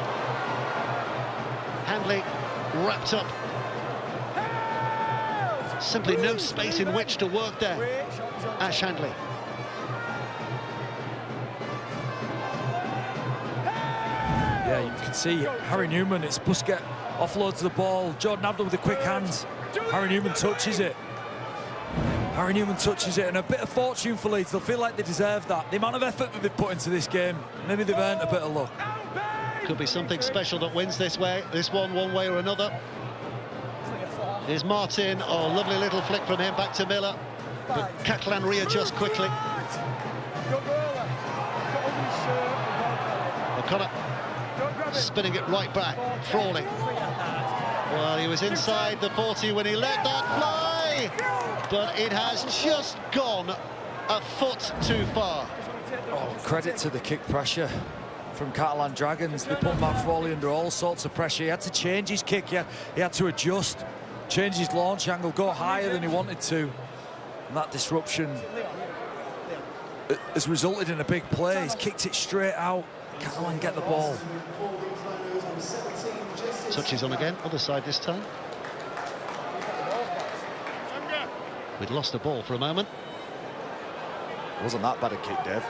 Handley wrapped up. Simply no space in which to work there. Ash Handley. Yeah, you can see Harry Newman, it's Busquets offloads the ball. Jordan Abdul with the quick hands. Harry Newman touches it. Harry Newman touches it, and a bit of fortune for Leeds. They'll feel like they deserve that. The amount of effort that they've put into this game, maybe they've earned a bit of luck. Could be something special that wins this one way or another. Here's Martin. Oh, lovely little flick from him back to Miller. But Catalan readjust quickly. O'Connor spinning it right back. Frawley. Well, he was inside the 40 when he let that fly, but it has just gone a foot too far. Oh, credit to the kick pressure from Catalan Dragons. They put Matt Frawley under all sorts of pressure. He had to change his kick. He had to adjust, change his launch angle, go higher than he wanted to. And that disruption has resulted in a big play. He's kicked it straight out. Catalan get the ball. Touches on again, other side this time. We'd lost the ball for a moment. It wasn't that bad a kick, Dev.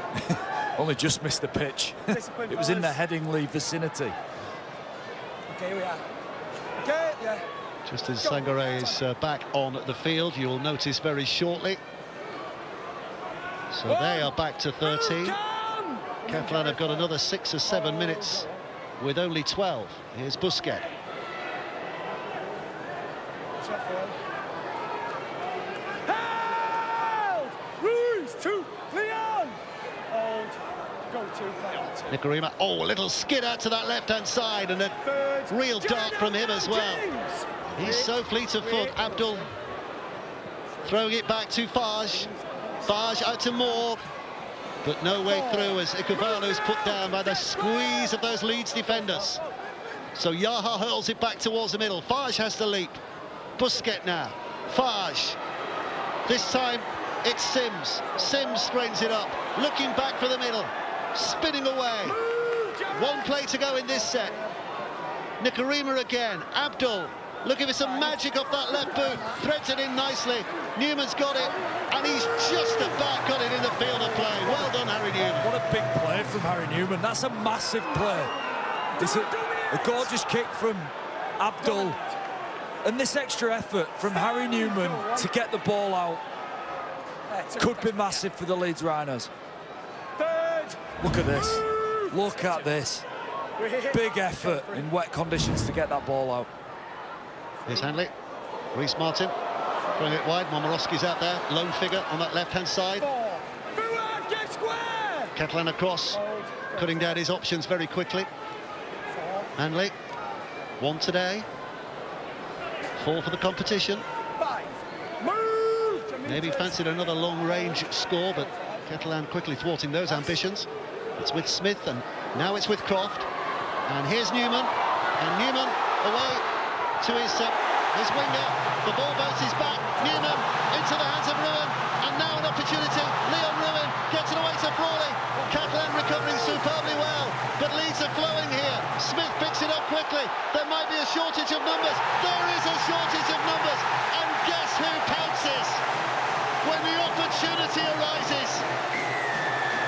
Only just missed the pitch. It was in the Headingley vicinity. Okay, we are. Okay, yeah. Just as Sangare is back on the field, you'll notice very shortly. So they are back to 13. Catalan have got another 6 or 7 minutes with only 12. Here's Busquets. Held! Ruiz to Leon! Hold. Go to Nicarima. Oh, a little skid out to that left-hand side, and a real dart from him as well. He's so fleet of foot. Abdul throwing it back to Fage. Fage out to Moore. But no way through as Ikuvalu is put down by the squeeze of those Leeds defenders. So Yaha hurls it back towards the middle. Fage has to leap. Busquets now. Fage. This time it's Sims. Sims straightens it up. Looking back for the middle. Spinning away. One play to go in this set. Nicarima again. Abdul looking for some magic off that left boot. Threads it in nicely. Newman's got it. And he's just about got it in the field of play. Well done, Harry Newman. What a big play from Harry Newman. That's a massive play. It's a gorgeous kick from Abdul. And this extra effort from Harry Newman to get the ball out could be massive for the Leeds Rhinos. Look at this. Look at this. Big effort in wet conditions to get that ball out. Here's Hanley. Reece Martin throwing it wide. Momorowski's out there. Lone figure on that left-hand side. Catalan across. Cutting down his options very quickly. Hanley. 1 today. 4 for the competition. Maybe fancied another long-range score, but Catalan quickly thwarting those ambitions. It's with Smith, and now it's with Croft. And here's Newman. And Newman away to his winger. The ball bounces back. Newman into the hands of Ruin. And now an opportunity. Leon Ruin gets it away to Frawley. Catalan recovering superbly well. But Leeds are flowing here. Smith picks it up quickly. There might be a shortage of numbers. There is a shortage of numbers. And guess who pounces when the opportunity arises?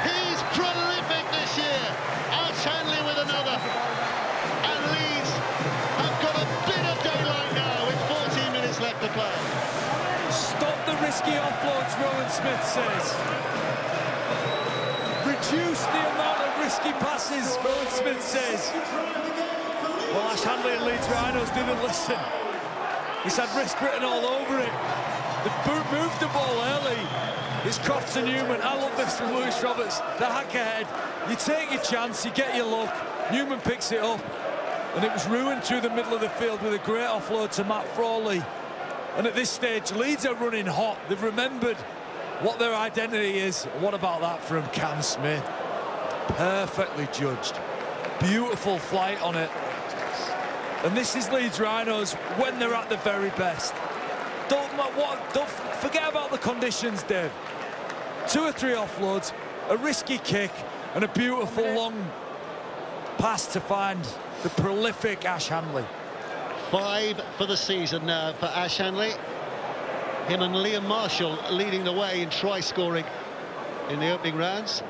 He's prolific this year. Ash Hanley with another. And Leeds have got a bit of daylight now with 14 minutes left to play. Stop the risky offloads, Rowan Smith says. Reduce the amount of risky passes, Rowan Smith says. Well, Ash Hanley and Leeds Rhinos didn't listen. He's had risk written all over it. The boot moved the ball early. It's Croft to Newman. I love this from Lewis Roberts. The hack ahead. You take your chance, you get your luck. Newman picks it up. And it was ruined through the middle of the field with a great offload to Matt Frawley. And at this stage, Leeds are running hot. They've remembered what their identity is. What about that from Cam Smith? Perfectly judged. Beautiful flight on it. And this is Leeds Rhinos when they're at the very best. Don't forget about the conditions, Dave. 2 or 3 offloads, a risky kick, and a beautiful long pass to find the prolific Ash Hanley. 5 for the season now for Ash Hanley. Him and Liam Marshall leading the way in try scoring in the opening rounds.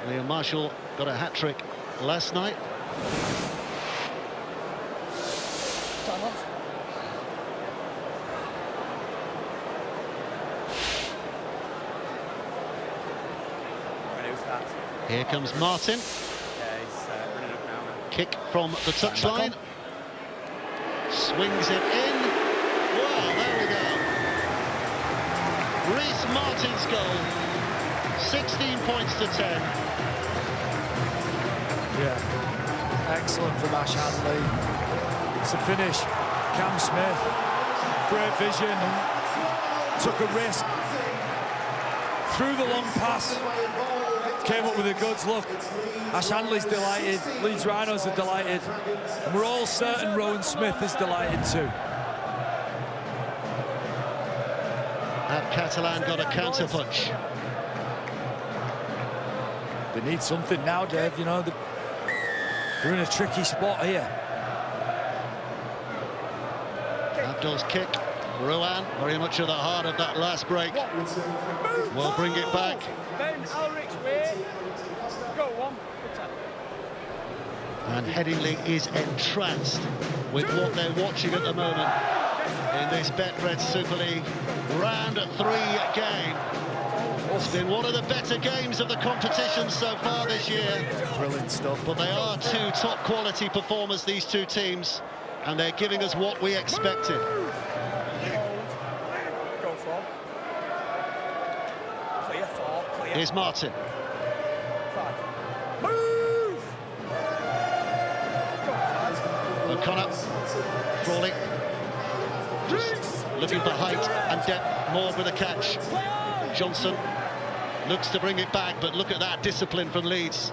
Liam Marshall got a hat-trick last night. Here comes Martin. Kick from the touchline. Swings it in. Well, there we go. Reece Martin's goal. 16 points to 10. Yeah. Excellent from Ash Hanley. It's a finish. Cam Smith. Great vision. Took a risk. Threw the long pass. Came up with a goods look. Ash Hanley's delighted. Leeds Rhinos are delighted. And we're all certain Rowan Smith is delighted too. Have Catalan got a counter-punch? They need something now, Dave. You know, they're in a tricky spot here. Abdul's kick. Ruan, very much at the heart of that last break. Will bring it back. And Headingley is entranced with what they're watching at the moment in this Betfred Super League round 3 game. It's been one of the better games of the competition so far this year. Brilliant stuff. But they are 2 top quality performers, these 2 teams, and they're giving us what we expected. Here's Martin. O'Connor, Frawley, just looking for height and depth, more with a catch. Johnson looks to bring it back, but look at that discipline from Leeds.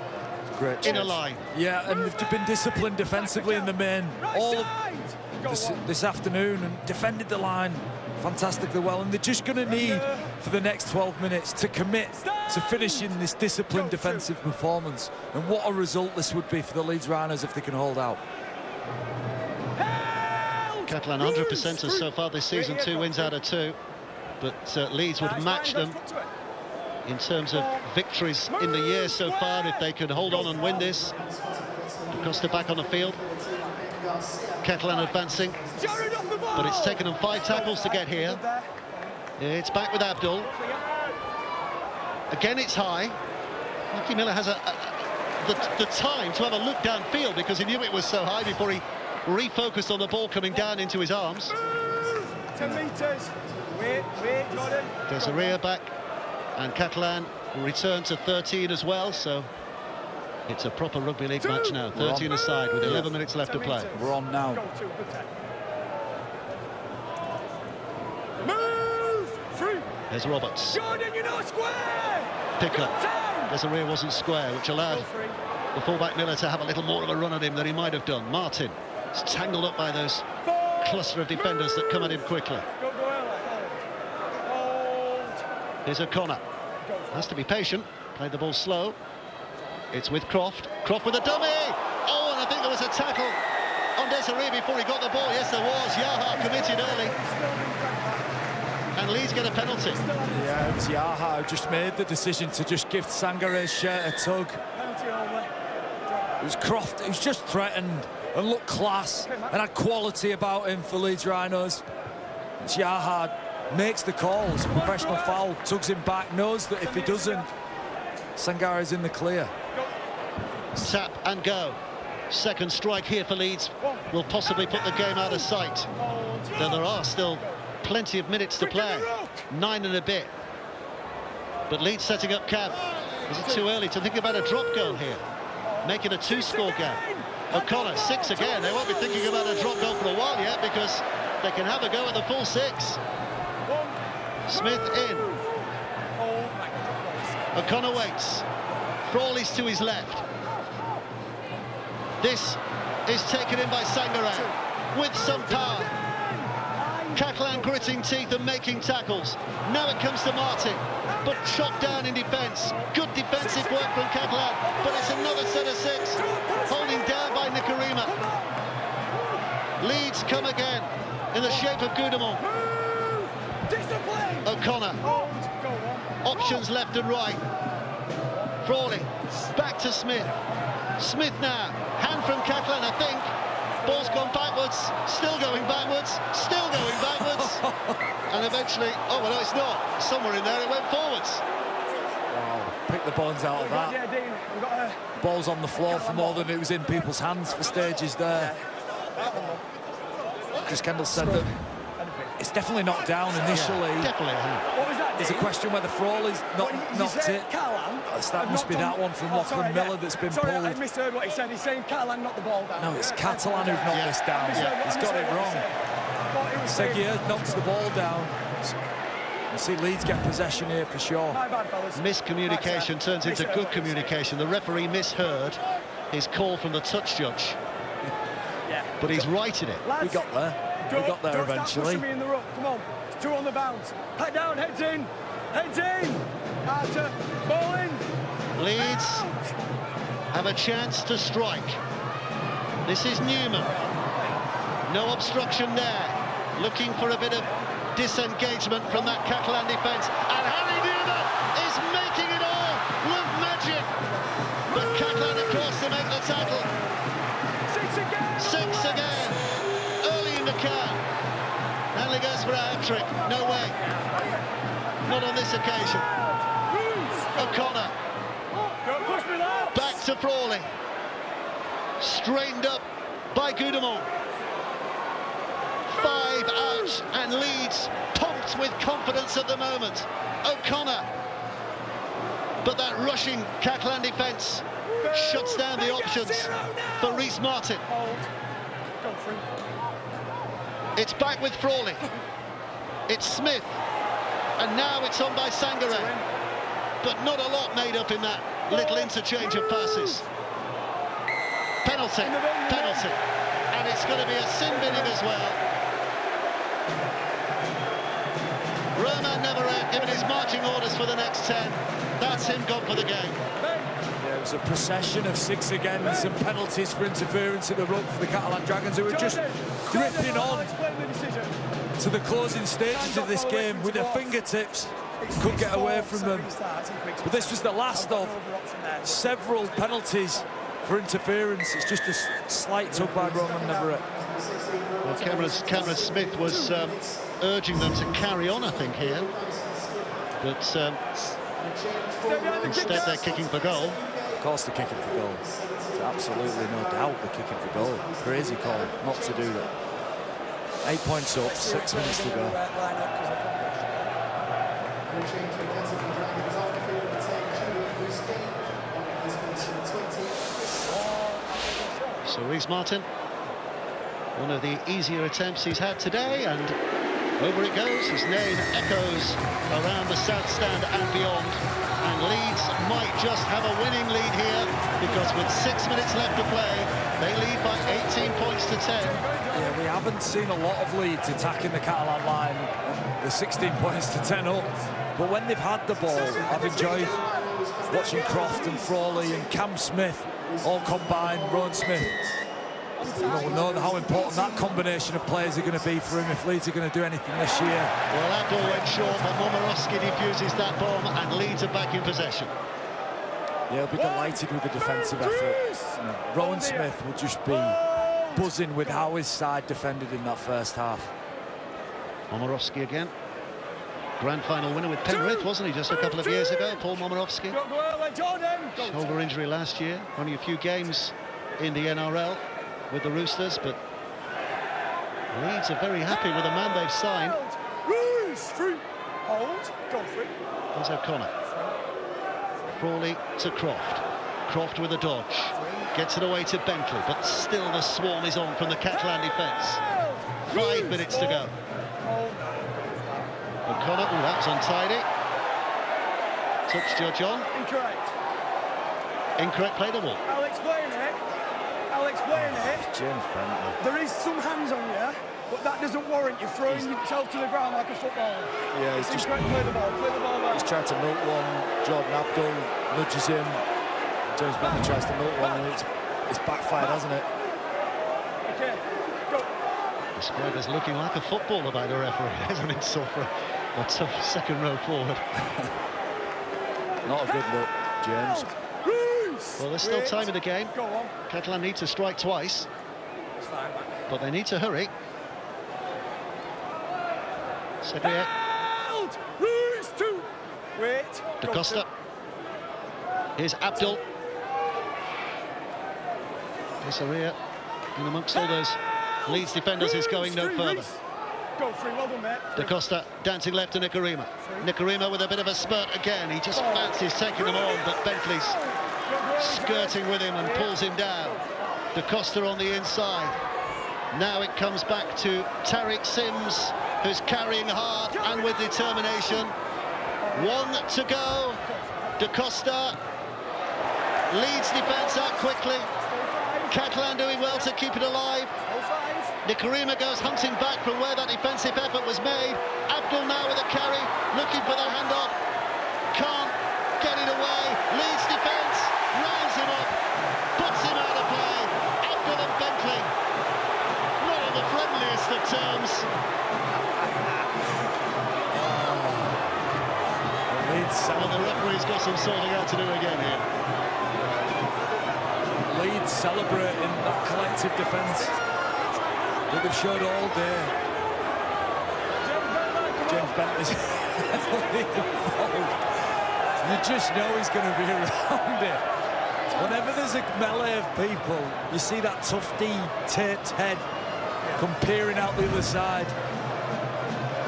Great in a change. line. Yeah, and they've been disciplined defensively in the main all of this afternoon and defended the line fantastically well, and they're just going to need for the next 12 minutes to commit to finishing this disciplined defensive performance. And what a result this would be for the Leeds Rhinos if they can hold out. Catalan 100%ers so far this season, 2 wins out of 2, but Leeds would match them in terms of victories in the year so far if they could hold on and win this. Costa back on the field. Catalan advancing, but it's taken them 5 tackles to get here. It's back with Abdul. Again, it's high. Lucky Miller has the time to have a look downfield because he knew it was so high before he refocused on the ball coming down into his arms. 10 metres. Wait, Jordan. Desiree back, and Catalan will return to 13 as well, so it's a proper rugby league match now. 13 aside with 11 minutes left to play. We're on now. Move! Free! There's Roberts. Jordan, you're not square! Pick up. Desiree wasn't square, which allowed the fullback Miller to have a little more of a run at him than he might have done. Martin is tangled up by those cluster of defenders that come at him quickly. Here's O'Connor. Has to be patient. Played the ball slow. It's with Croft. Croft with a dummy! Oh, and I think there was a tackle on Desiree before he got the ball. Yes, there was. Yaha committed early. And Leeds get a penalty. Yeah, it was Yaha who just made the decision to just give Sangare's shirt a tug. It was Croft who's just threatened and looked class and had quality about him for Leeds Rhinos. It's Yaha makes the call. It's a professional foul, tugs him back, knows that if he doesn't, Sangare's in the clear. Tap and go. Second strike here for Leeds will possibly put the game out of sight. Though there are still plenty of minutes to play. 9 and a bit. But Leeds setting up camp. Is it too early to think about a drop goal here? Make it a 2-score game. O'Connor, 6 again. They won't be thinking about a drop goal for a while yet because they can have a go at the full 6. Smith in. O'Connor waits. Frawley's to his left. This is taken in by Sangare with some power. Catalan gritting teeth and making tackles. Now it comes to Martin, but chopped down in defence. Good defensive work from Catalan, but it's another set of 6. Holding down by Nicarima. Leeds come again in the shape of Goudemont. O'Connor. Options left and right. Frawley. Back to Smith. Smith now. Hand from Catalan, I think. Ball's gone backwards. Still going backwards. Still going backwards. And eventually, oh, well, no, it's not. Somewhere in there it went forwards. Wow. Pick the bones out of that. Ball's on the floor for more than it was in people's hands for stages there. Chris Kendall said that it's definitely knocked down initially. Yeah, definitely. What was that? There's a question whether Frawley's knocked it. That must be that one from Lachlan Miller that's been pulled. I misheard what he said. He's saying Catalan knocked the ball down. No, it's Catalan who've knocked this down. He's got it wrong. Seguier knocks the ball down. You see Leeds get possession here for sure. Miscommunication turns into good communication. The referee misheard his call from the touch judge. But he's righted it. We got there. We got there eventually. Me in the ruck. Come on. 2 on the bounce. Head down, heads in. Heads in. Arter, ball in. Leeds have a chance to strike. This is Newman. No obstruction there. Looking for a bit of disengagement from that Catalan defence. And Harry Newman is making it all look magic. But Catalan across to make the tackle. 6 again. Early in the count. Hanley goes for a hat-trick. No way. Not on this occasion. O'Connor. Back to Frawley. Straightened up by Goudemont. 5 out, and Leeds pumped with confidence at the moment. O'Connor. But that rushing Catalan defence shuts down the options for Rhys Martin. It's back with Frawley. It's Smith. And now it's on by Sangare. But not a lot made up in that little interchange of passes. Penalty, penalty. And it's going to be a sin binning as well. Roman Neverett given his marching orders for the next 10. That's him gone for the game. Yeah, it was a procession of 6 agains and penalties for interference at the ruck for the Catalan Dragons, who were just gripping on to the closing stages of this game with their fingertips. Could get away from them. But this was the last of several penalties for interference. It's just a slight tug by Roman Neverett. Well, Cameron Smith was urging them to carry on, I think, here. But instead they're kicking for goal. Of course they're kicking for goal. There's absolutely no doubt they're kicking for goal. Crazy call not to do that. 8 points up, 6 minutes to go. So Reece Martin, one of the easier attempts he's had today, and over it goes. His name echoes around the south stand and beyond, and Leeds might just have a winning lead here, because with 6 minutes left to play, they lead by 18 points to 10. Yeah, we haven't seen a lot of Leeds attacking the Catalan line. The 16 points to 10 up, but when they've had the ball, I've enjoyed watching Croft and Frawley and Cam Smith all combined. Rowan Smith, we'll know how important that combination of players are going to be for him if Leeds are going to do anything this year. Well, that ball went short, but Momorowski defuses that bomb, and Leeds are back in possession. Yeah, he'll be delighted with the defensive effort. Rowan Smith will just be buzzing with how his side defended in that first half. Momorowski again. Grand final winner with Penrith, wasn't he, just a couple of years ago, Paul Momorowski? Shoulder injury last year, only a few games in the NRL with the Roosters, but Leeds are very happy with the man they've signed. Here's O'Connor. Crawley to Croft. Croft with a dodge. Gets it away to Bentley, but still the swarm is on from the Catalan defence. 5 minutes to go. O'Connor, oh, that was untidy. Touch judge on. Incorrect play the ball. I'll explain it. James Bentley. There is some hands on you, but that doesn't warrant you throwing yourself to the ground like a footballer. Yeah, he's just play the ball back. He's trying to milk one. Jordan Abdul nudges him. James Bentley tries to milk one, and it's backfired, hasn't it? Okay, go. Described as looking like a footballer by the referee, isn't it? So for a tough second row forward. Not a good look, James. Well, there's still time in the game. Catalan need to strike twice, but they need to hurry. Segrier. Da Costa. Here's Abdul. Segrier, in amongst all those Leeds defenders, is going no further. Da Costa dancing left to Nicarima. Nicarima with a bit of a spurt again. He just fancies taking them on, but Bentley's skirting with him and pulls him down. Da Costa on the inside. Now it comes back to Tariq Sims, who's carrying hard and with determination. 1 to go. Da Costa. Leeds defence up quickly. Catalan doing well to keep it alive. Nicarima goes hunting back from where that defensive effort was made. Abdul now with a carry, looking for the handoff. Can't get it away. Leeds defence rounds him up, puts him out of play. Abdul and Bentley, not on the friendliest of terms. And the referee's got some sorting out to do again here. Leeds celebrating that collective defence that they've showed all day. James Bentley's involved. You just know he's going to be around it. Whenever there's a melee of people, you see that tufty, taped head come peering out the other side.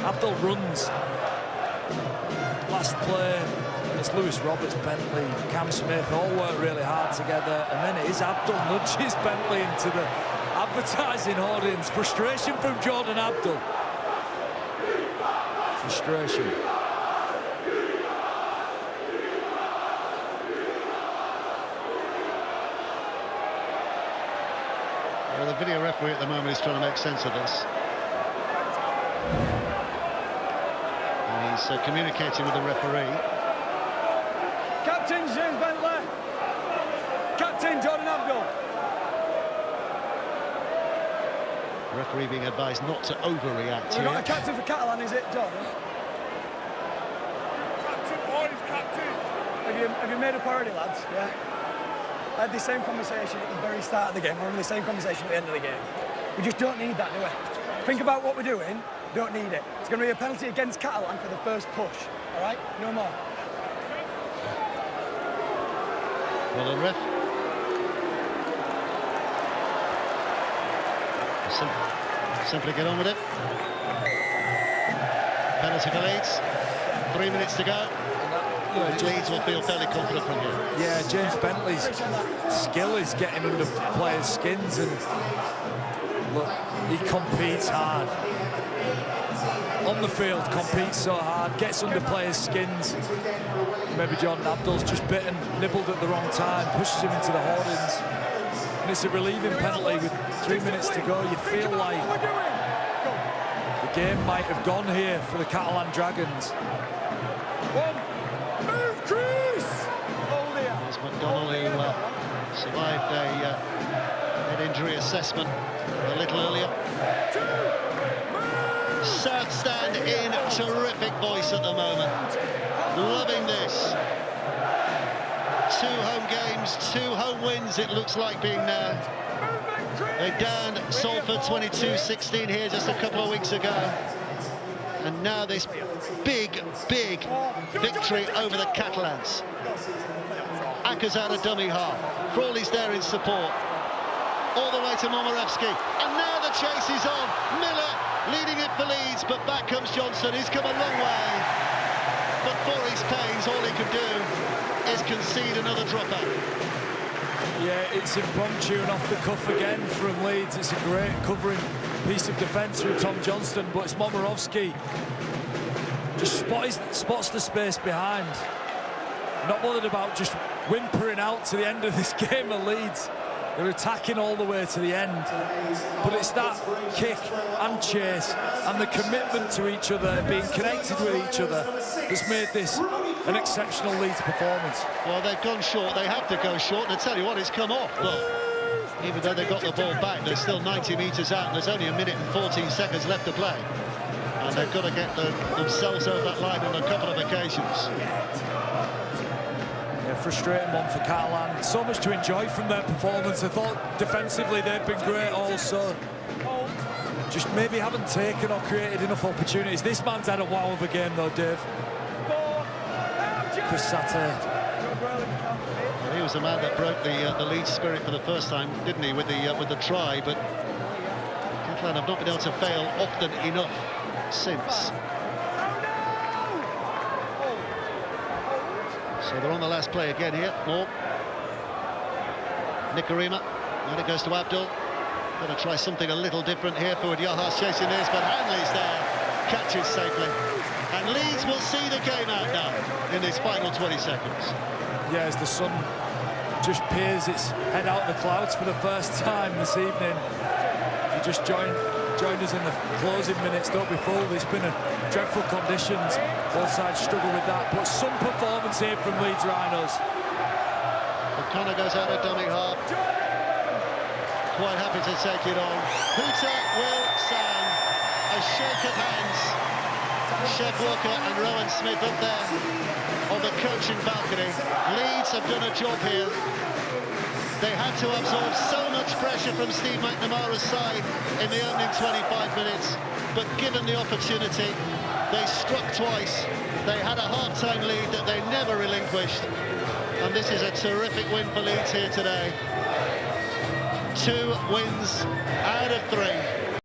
Abdul runs. Last play, it's Lewis Roberts, Bentley, Cam Smith, all work really hard together, and then it is Abdul nudges Bentley into the advertising audience. Frustration from Jordan Abdul. Frustration. referee at the moment is trying to make sense of this. And he's communicating with the referee. Captain James Bentley. Captain Jordan Abdul. Referee being advised not to overreact We've here. got a captain for Catalan, is it, Jordan? Captain, boys, captain. Have you made up already, lads? Yeah. I had the same conversation at the very start of the game. We're having the same conversation at the end of the game. We just don't need that, do we? Think about what we're doing. Don't need it. It's going to be a penalty against Catalan for the first push. All right? No more. Well, the ref simply get on with it. Penalty for Leeds. 3 minutes to go. Leeds will feel fairly confident from here. Yeah, James Bentley's skill is getting under players' skins, and look, he competes hard. On the field, competes so hard, gets under players' skins. Maybe Jordan Abdul's just bitten, nibbled at the wrong time, pushes him into the hoardings. And it's a relieving penalty with 3 minutes to go. You feel like the game might have gone here for the Catalan Dragons. Move, Chris! There's McDonnell, who survived a head injury assessment a little earlier. South Stand in terrific voice at the moment. Loving this. 2 home games, 2 home wins it looks like being now. They downed Salford 22-16 here just a couple of weeks ago. And now this big, big victory over the Catalans. Aka's out of dummy half. Frawley's there in support. All the way to Momorevsky. And now the chase is on. Miller leading it for Leeds, but back comes Johnson. He's come a long way. But for his pains, all he can do is concede another dropout. Yeah, it's impromptu and off the cuff again from Leeds. It's a great covering piece of defence from Tom Johnston, but it's Momorevsky just spots the space behind. Not bothered about just whimpering out to the end of this game of Leeds. They're attacking all the way to the end. But it's that kick and chase and the commitment to each other, being connected with each other, that's made this an exceptional Leeds performance. Well, they've gone short. They have to go short. And I tell you what, it's come off. But even though they got the ball back, they're still 90 metres out. And there's only 1 minute and 14 seconds left to play. And they've got to get themselves over that line on a couple of occasions. Frustrating one for Catalan. So much to enjoy from their performance. I thought defensively they've been great also. Just maybe haven't taken or created enough opportunities. This man's had a wow of a game though, Dave. Chris Satter. Well, he was the man that broke the Leeds spirit for the first time, didn't he, with the try? But Catalan have not been able to fail often enough since. So they're on the last play again here. More. Nikarima. And it goes to Abdul. Going to try something a little different here. Forward Yahas chasing this, but Hanley's there. Catches safely. And Leeds will see the game out now in this final 20 seconds. Yeah, as the sun just peers its head out of the clouds for the first time this evening. If you just joined us in the closing minutes, don't be fooled. It's been a dreadful conditions. Both sides struggle with that, but some performance here from Leeds Rhinos. O'Connor goes out of dummy half. Quite happy to take it on. Hooter will sound. A shake of hands. Chef Walker and Rowan Smith up there on the coaching balcony. Leeds have done a job here. They had to absorb so much pressure from Steve McNamara's side in the opening 25 minutes, but given the opportunity, they struck twice. They had a half-time lead that they never relinquished, and this is a terrific win for Leeds here today. 2 wins out of 3.